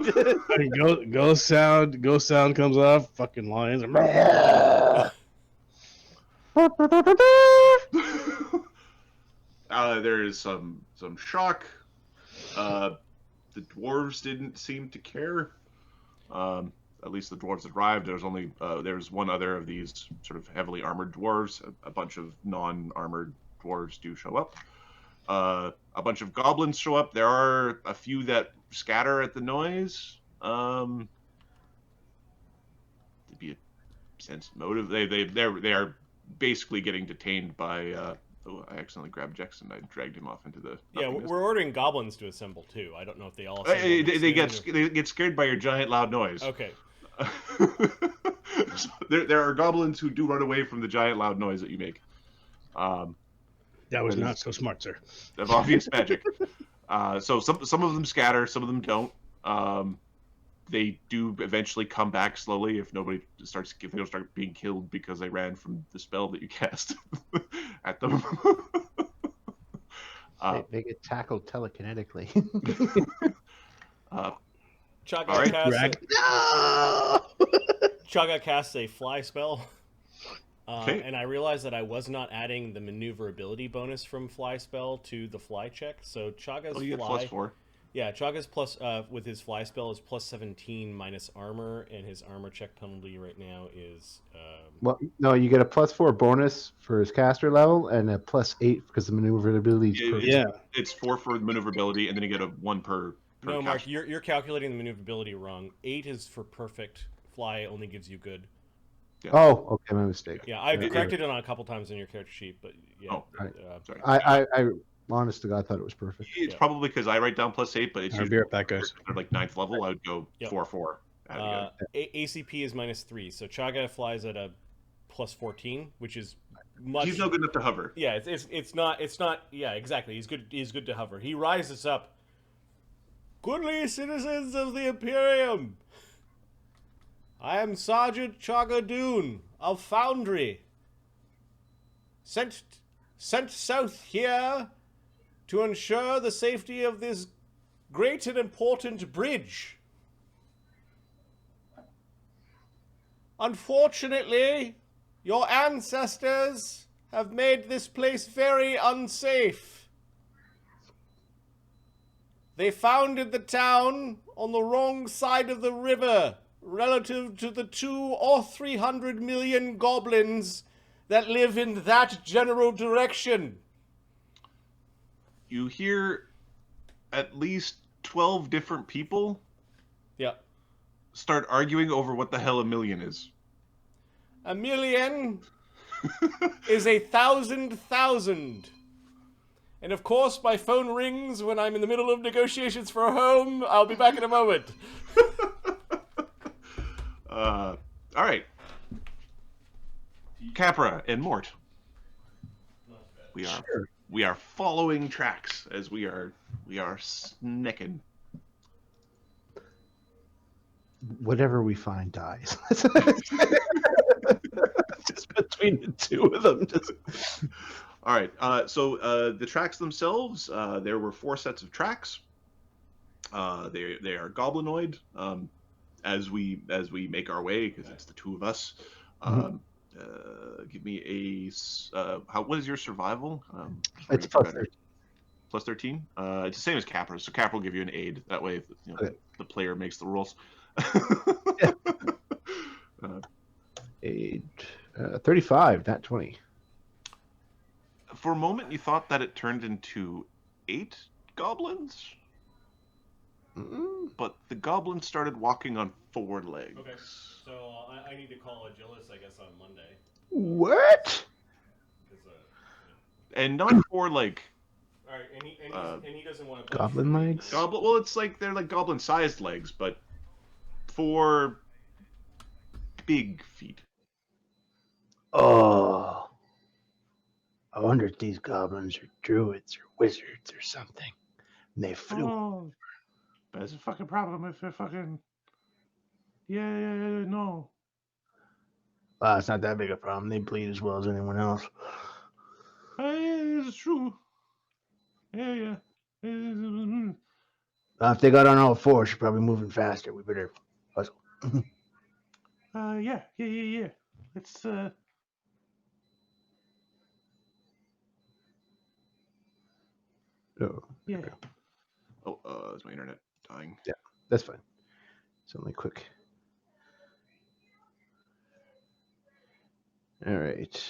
C: Ghost sound comes off. Fucking lions.
B: There's some shock. The dwarves didn't seem to care. At least the dwarves that arrived. There's one other of these sort of heavily armored dwarves. A bunch of non-armored dwarves do show up. A bunch of goblins show up. There are a few that scatter at the noise. There'd be a sense of motive. They are basically getting detained by. I accidentally grabbed Jackson. I dragged him off into the.
A: Yeah,
B: nothingness.
A: we're ordering goblins to assemble too. I don't know if they all.
B: They get scared by your giant loud noise.
A: Okay.
B: So there are goblins who do run away from the giant loud noise that you make.
C: That was not so smart, sir.
B: Of obvious magic. So some of them scatter, some of them don't. They do eventually come back slowly if they don't start being killed because they ran from the spell that you cast at them.
D: They get tackled telekinetically.
A: Chagga
C: No!
A: casts a fly spell.
B: Okay.
A: And I realized that I was not adding the maneuverability bonus from fly spell to the fly check. So Chagga's
B: You
A: fly.
B: get +4.
A: Yeah, Chagga's plus with his fly spell is +17 minus armor, and his armor check penalty right now is.
D: Well, no, you get a +4 bonus for his caster level and a +8 because the maneuverability is perfect.
C: Yeah.
B: It's 4 for maneuverability, and then you get a 1 per.
A: No, Mark,
B: cast.
A: you're calculating the maneuverability wrong. 8 is for perfect. Fly only gives you good.
B: Yeah.
D: Oh, okay, my mistake.
A: Yeah, I've corrected it on a couple times in your character sheet, but yeah.
B: Oh,
D: right.
B: Sorry.
D: Honest to God, I thought it was perfect.
B: It's
A: Yeah.
B: probably because I write down +8, but it's
C: I'll be
B: usually
C: right back, guys.
B: they're like 9th level. I would go
A: Yep.
B: 4/4.
A: ACP is -3, so Chagga flies at a +14, which is much.
B: He's no good enough to hover.
A: Yeah, it's not. Yeah, exactly. He's good to hover. He rises up. Goodly citizens of the Imperium, I am Sergeant Chagga Dune of Foundry. Sent south here to ensure the safety of this great and important bridge. Unfortunately, your ancestors have made this place very unsafe. They founded the town on the wrong side of the river relative to the 200 or 300 million goblins that live in that general direction.
B: You hear at least 12 different people
A: Yeah.
B: start arguing over what the hell a million is.
A: A million is 1,000,000. And of course, my phone rings when I'm in the middle of negotiations for a home. I'll be back in a moment.
B: All right. Capra and Mort. We are following tracks as we are snecking.
D: Whatever we find dies. Just between the two of them. Just...
B: All right. So the tracks themselves, there were 4 sets of tracks. They are goblinoid. As we make our way, because it's the 2 of us. Give me a what is your survival?
D: It's +13.
B: +13. It's the same as Capra, so Capra will give you an aid. That way, the player makes the rules.
D: Aid 35, not 20.
B: For a moment, you thought that it turned into 8 goblins, but the goblins started walking on 4 legs.
A: Okay, so I need to call Agilis, I guess, on Monday.
D: What?
B: And not 4 like.
A: All right, and he doesn't want to.
D: Goblin legs?
B: Goblin. Well, it's like they're like goblin-sized legs, but 4 big feet.
D: Oh. I wonder if these goblins are druids or wizards or something. And they flew.
F: Oh, that's a fucking problem if they're fucking. Yeah, no.
D: Well, it's not that big a problem. They bleed as well as anyone else.
F: It's true. Yeah.
D: If they got on all 4, she's probably moving faster. We better hustle.
F: Yeah. It's
D: Oh,
F: yeah.
B: Oh, is my internet dying?
D: yeah, that's fine. It's only quick. All right.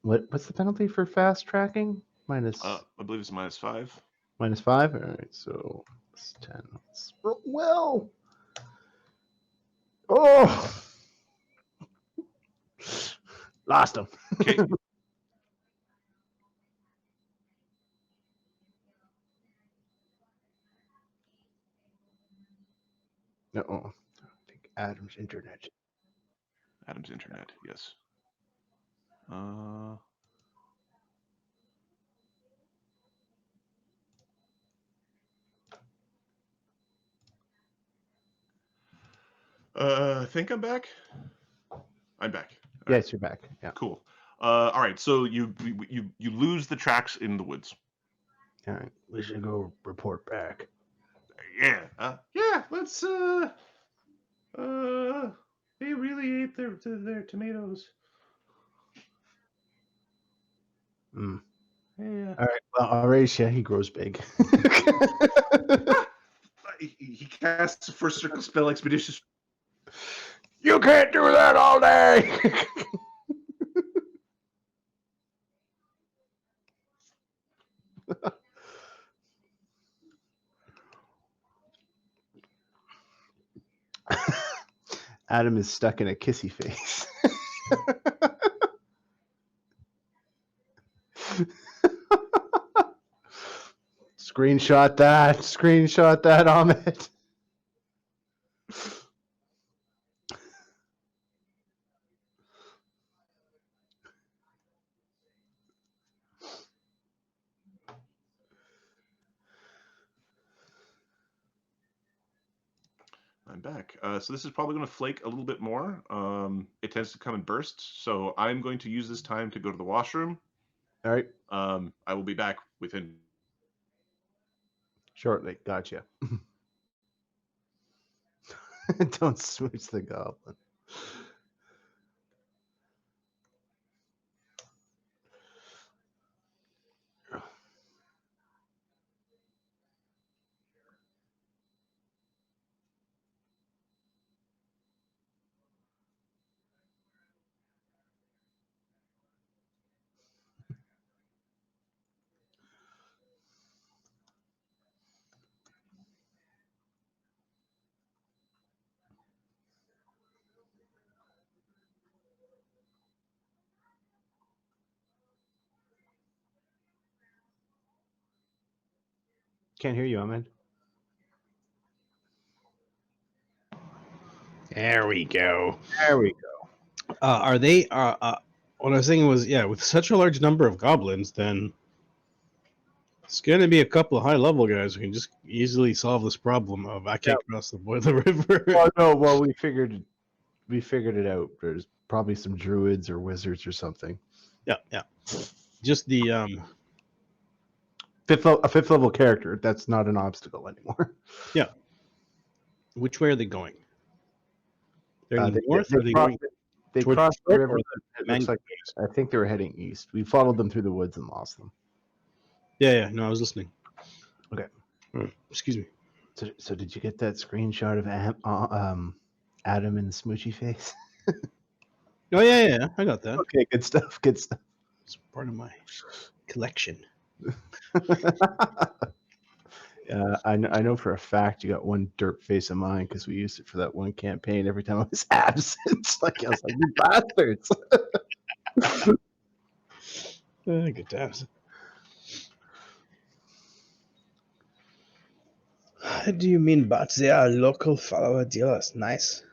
D: What's the penalty for fast tracking? Minus
B: I believe it's -5.
D: -5. All right, so it's 10. Let's roll well. Oh, lost him.
B: Okay.
D: Uh-oh. I think Adam's internet.
B: Adam's internet. Yes. I think I'm back. I'm back.
D: Yes, you're back. Yeah.
B: Cool. All right. So you lose the tracks in the woods.
D: All right. We should go report back.
B: Yeah.
F: Yeah, let's they really ate their tomatoes.
D: Mm.
F: Yeah.
D: All right. Well, Horatia, he grows big.
B: He casts a first circle spell expeditious.
D: You can't do that all day. Adam is stuck in a kissy face. Screenshot that. Screenshot that, Ahmed.
B: I'm back. So this is probably going to flake a little bit more. It tends to come in bursts, so I'm going to use this time to go to the washroom.
D: All right.
B: I will be back within.
D: Shortly. Gotcha. Don't switch the goblin. Can't hear you, Ahmed.
C: There we go.
D: There we go.
C: Are they? What I was thinking was, yeah, with such a large number of goblins, then it's going to be a couple of high-level guys who can just easily solve this problem of I can't cross the Boiler River.
D: Oh no! Well, we figured it out. There's probably some druids or wizards or something.
C: Yeah. Just the
D: A fifth level character. That's not an obstacle anymore.
C: Yeah. Which way are they going? They're in the
D: They-
C: north.
D: they
C: Or are they
D: crossed-
C: going
D: They
C: towards
D: crossed
C: the
D: the
C: north
D: river.
C: or
D: It
C: the
D: looks like I think they were heading east. We followed them through the woods and lost them.
C: Yeah. No, I was listening.
D: Okay.
C: Excuse me.
D: So did you get that screenshot of Adam in the smoochy face?
C: Oh yeah. I got that.
D: Okay, good stuff. Good stuff.
C: It's part of my collection.
D: I know for a fact you got one derp face of mine because we used it for that one campaign every time I was absent. I was like, you bastards.
C: Good times. How do you mean, but they are local follower dealers? Nice.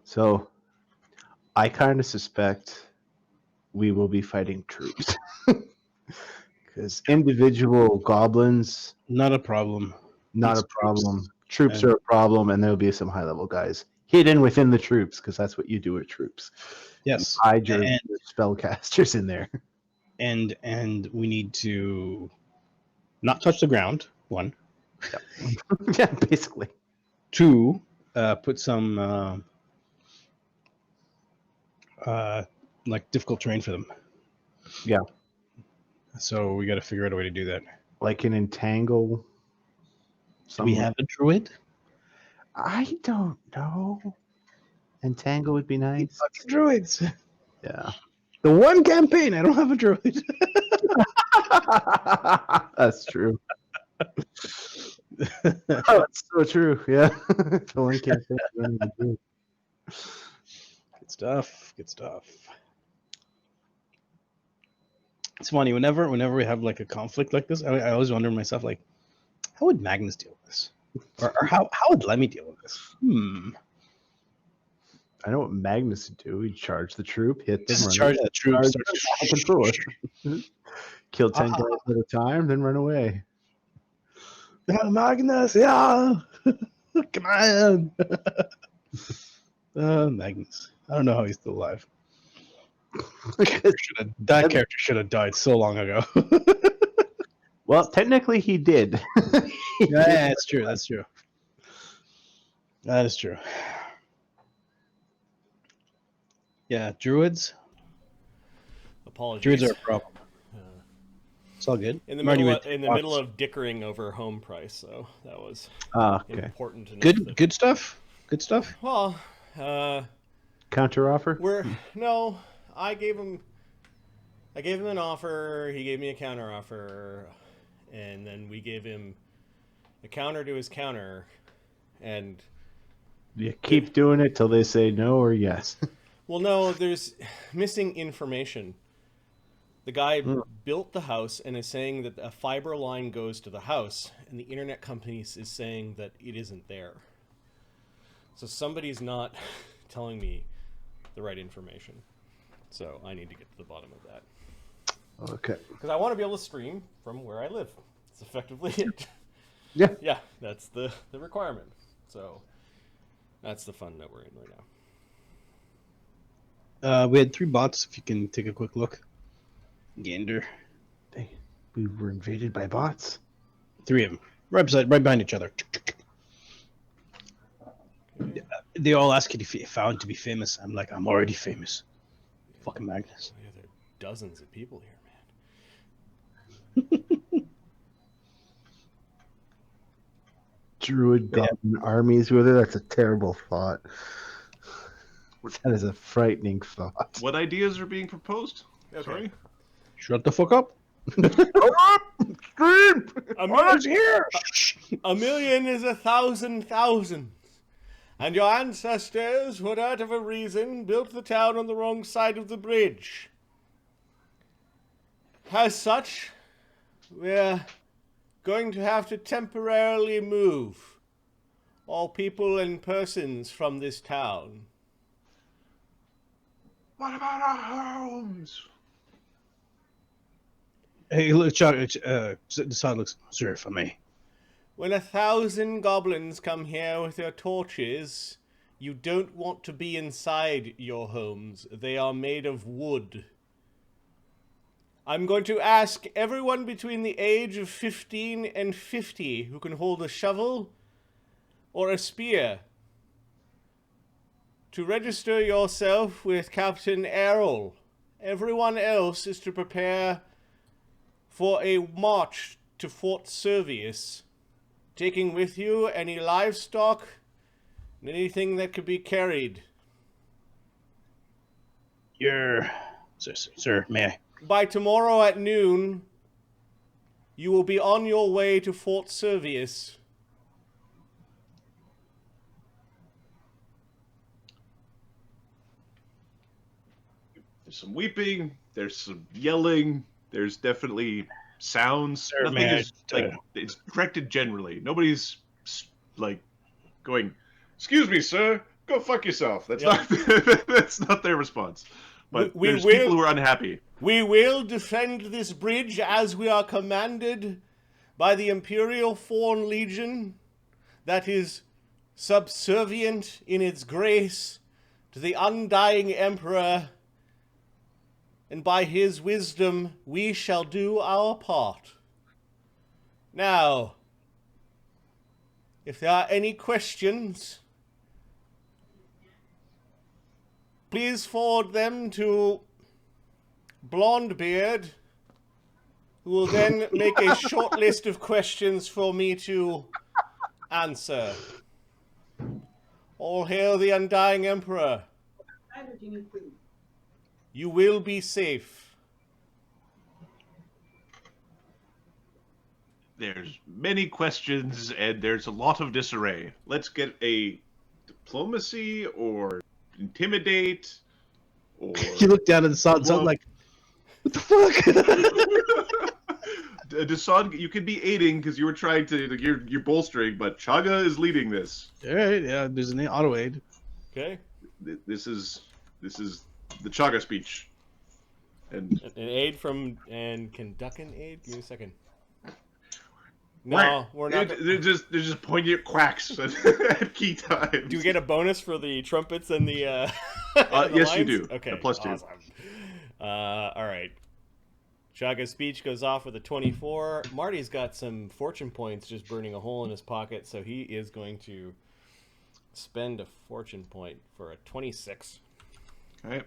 D: So I kind of suspect we will be fighting troops. Because individual goblins,
C: Not a problem.
D: not
C: It's
D: a problem. Troops
C: and-
D: are a problem, and there'll be some high level guys hidden within the troops, because that's what you do with troops.
C: Yes.
D: You hide your
C: And-
D: spellcasters in there.
C: And we need to not touch the ground. One.
D: Yeah, basically.
C: Two. Put some like difficult terrain for them.
D: Yeah.
C: So we got to figure out a way to do that.
D: Like an entangle.
C: Do we have a druid?
D: I don't know. Entangle would be nice.
C: Fucking druids.
D: Yeah.
C: The one campaign I don't have a druid.
D: That's true. Oh, that's so true. Yeah. The one campaign you don't even do.
C: Good stuff. Good stuff. It's funny whenever we have like a conflict like this, I always wonder to myself, like, how would Magnus deal with this, or how would Lemmy deal with this?
D: I know what Magnus would do. He'd charge the troop, hit them,
C: Just
D: run
C: charge that troop.
D: charge
C: Start
D: them, control it. Kill 10 guys at a time, then run away.
C: Yeah, Magnus, yeah. Come on. Magnus. I don't know how he's still alive. That character should have died so long ago.
D: Well, technically he did.
C: Yeah, that's true. That's true. That is true. Yeah, druids.
A: Apologies.
C: Druids are a problem. It's all good.
A: In the
C: Marty
A: middle,
C: went
A: in the
C: to
A: middle
C: Fox.
A: of dickering over home price, so that was
D: Okay.
A: important enough.
C: Good stuff. Good stuff.
A: Well,
D: Counter offer?
A: no. I gave him an offer. He gave me a counter offer, and then we gave him a counter to his counter, and
D: You keep doing it till they say no or yes.
A: Well, no, there's missing information. The guy built the house and is saying that a fiber line goes to the house, and the internet companies is saying that it isn't there. So somebody's not telling me the right information. So I need to get to the bottom of that.
D: Okay.
A: Because I want to be able to stream from where I live. It's effectively it.
D: Yeah.
A: Yeah, that's the requirement. So that's the fun that we're in right now.
C: We had 3 bots, if you can take a quick look. Gander.
D: Dang, we were invaded by bots.
C: 3 of them. Right behind each other. They all ask you if you found to be famous. I'm like, I'm already famous. Fucking Magnus.
A: Yeah, there are dozens of people here, man.
D: Druid goblin armies with it. That's a terrible thought. That is a frightening thought.
B: What ideas are being proposed?
A: Okay.
B: Sorry.
C: Shut the fuck up.
D: Scream!
C: What's here?
A: A million is 1,000 thousands. And your ancestors, for whatever reason, built the town on the wrong side of the bridge. As such, we're going to have to temporarily move all people and persons from this town.
B: What about our homes?
C: Hey, look, Dassod looks, sir, if I may.
A: When 1,000 goblins come here with their torches, you don't want to be inside your homes. They are made of wood. I'm going to ask everyone between the age of 15 and 50 who can hold a shovel or a spear to register yourself with Captain Errol. Everyone else is to prepare for a march to Fort Servius, taking with you any livestock and anything that could be carried.
C: Sir, may I?
A: By tomorrow at noon, you will be on your way to Fort Servius.
B: There's some weeping. There's some yelling. There's definitely sounds.
C: Sir,
B: Nothing
C: may I,
B: is like it's directed generally. Nobody's like going, "Excuse me, sir, go fuck yourself." That's
A: Yeah.
B: not that's not their response. But
A: We
B: there's
A: will-
B: people who are unhappy.
A: We will defend this bridge as we are commanded by the Imperial Foreign Legion that is subservient in its grace to the undying Emperor, and by his wisdom we shall do our part. Now, if there are any questions, please forward them to Blondebeard, who will then make a short list of questions for me to answer. All hail the undying Emperor. You will be safe.
B: There's many questions and there's a lot of disarray. Let's get a diplomacy or intimidate or
C: You look down at Dassod,
B: Well-
C: like, what the fuck?
B: Dassod, you could be aiding because you were trying to you're bolstering, but Chagga is leading this.
C: All right, yeah, there's an auto aid.
A: Okay?
B: This is the Chagga speech. And
A: An aid from... And can duck an aid? Give me a second. No, we're not...
B: They're just poignant quacks at key times.
A: Do we get a bonus for the trumpets and the, and the
B: yes, you
A: lines?
B: do.
A: Okay,
B: A +2.
A: awesome. All right. Chagga's speech goes off with a 24. Marty's got some fortune points just burning a hole in his pocket, so he is going to spend a fortune point for a 26.
B: Okay.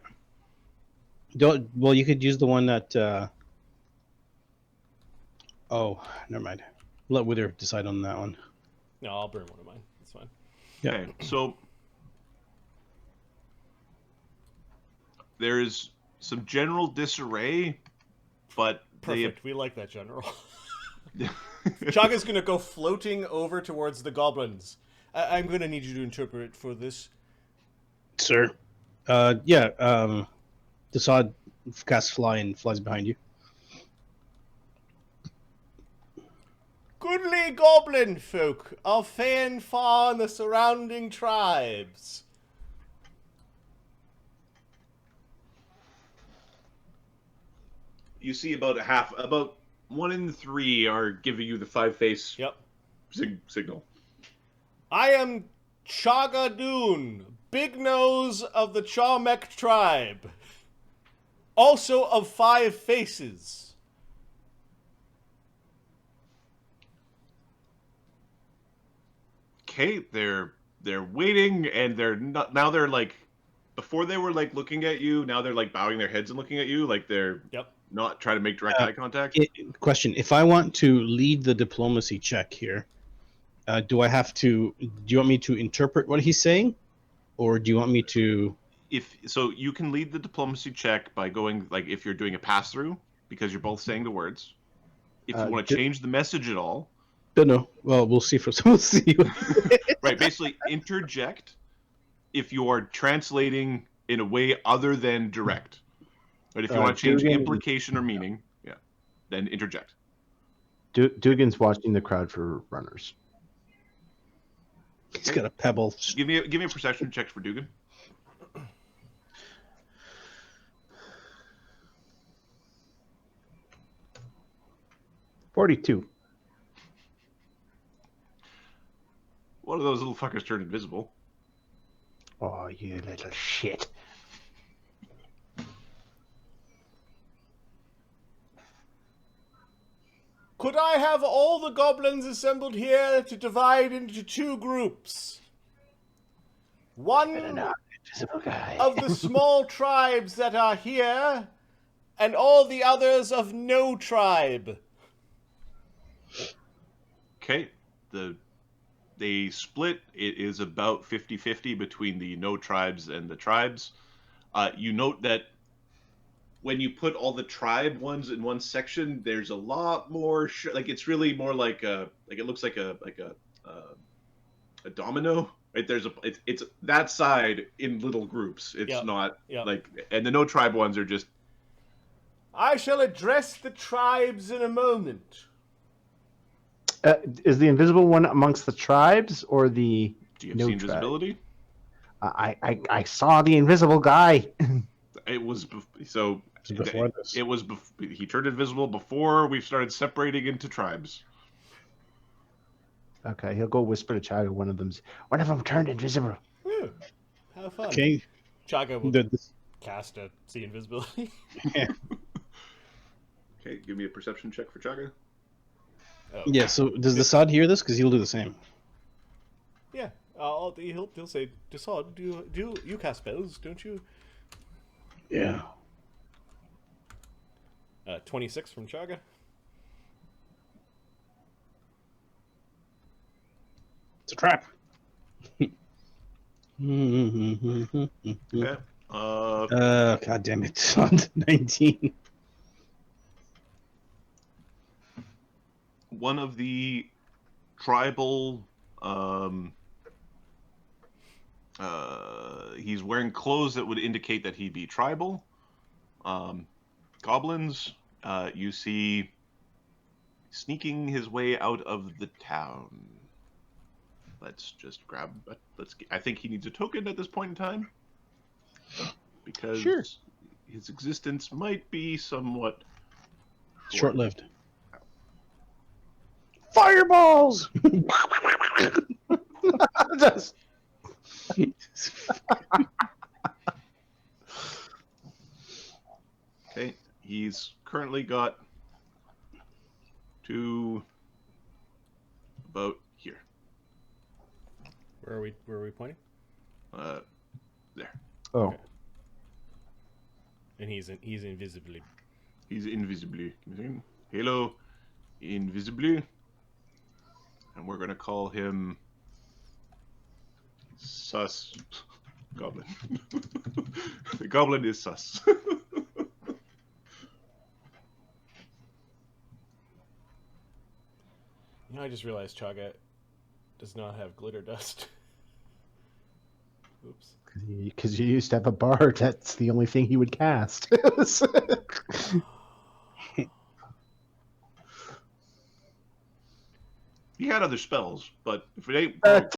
C: Well, you could use the one that. Oh, never mind. Let Wither decide on that one.
A: No, I'll burn one of mine. That's fine.
B: Okay, so there's some general disarray, but
A: Perfect. We like that, General. Chagga's going to go floating over towards the goblins. I'm going to need you to interpret for this.
C: Sir, Yeah. Dassod casts fly and flies behind you.
A: Goodly goblin folk of Phaenfar and the surrounding tribes.
B: You see about 1 in 3 are giving you the 5-face
A: Yep.
B: signal.
A: I am Chagga Dune, Big Nose of the Charmek tribe. Also of 5 faces.
B: Okay, they're waiting, and they're not now. They're like, before they were like looking at you. Now they're like bowing their heads and looking at you, like they're
A: Yep.
B: not trying to make direct eye contact.
C: Question: if I want to lead the diplomacy check here, do I have to? Do you want me to interpret what he's saying, or do you want me to?
B: If so, you can lead the diplomacy check by going like if you're doing a pass through because you're both saying the words. If you want to change the message at all,
C: Don't know. Well, we'll see. We'll see.
B: right? Basically, interject if you are translating in a way other than direct. But if you want to change
D: Dugan-
B: implication or meaning, yeah, then interject.
D: Dugan's watching the crowd for runners.
C: He's got a pebble.
B: Give me a perception check for Dugan.
D: 42.
B: One of those little fuckers turned invisible.
D: Oh, you little shit.
A: Could I have all the goblins assembled here to divide into 2 groups? One
D: Invisible guy.
A: of the small tribes that are here, and all the others of no tribe.
B: Okay, they split. It is about 50-50 between the no tribes and the tribes. You note that when you put all the tribe ones in one section, there's a lot more. Like it's really more like it looks like a domino. Right? It's that side in little groups. It's not like, and the no tribe ones are just.
A: I shall address the tribes in a moment.
D: Is the invisible one amongst the tribes or the?
B: Do you have seen visibility?
D: I saw the invisible guy.
B: It was so.
C: Before this.
B: It was. He turned invisible before we started separating into tribes.
D: Okay, he'll go whisper to Chagga. One of them turned invisible.
A: Whew, have fun.
C: Okay.
A: Chagga will
C: The-
A: cast a see invisibility.
C: yeah.
B: Okay, give me a perception check for Chagga.
A: Oh.
C: Yeah. So does Dassod hear this? Because he'll do the same.
A: Yeah, he'll say, Dassod, do you cast spells, don't you?
C: Yeah.
A: 26 from Chagga.
C: It's a trap.
B: Okay.
C: God damn it. On to 19.
B: One of the tribal he's wearing clothes that would indicate that he'd be tribal. Goblins, you see sneaking his way out of the town. Let's just grab. I think he needs a token at this point in time because his existence might be somewhat
C: Short-lived. Fireballs!
D: Just
B: Okay, he's currently got 2 about here.
A: Where are we pointing?
B: There.
D: oh,
A: Okay. And he's invisibly.
B: He's invisibly. Hello, invisibly. And we're gonna call him Sus Goblin. The goblin is sus.
A: I just realized Chagga does not have glitter dust. Oops.
D: Because you used to have a bard. That's the only thing he would cast.
B: He had other spells, but if it ain't broke,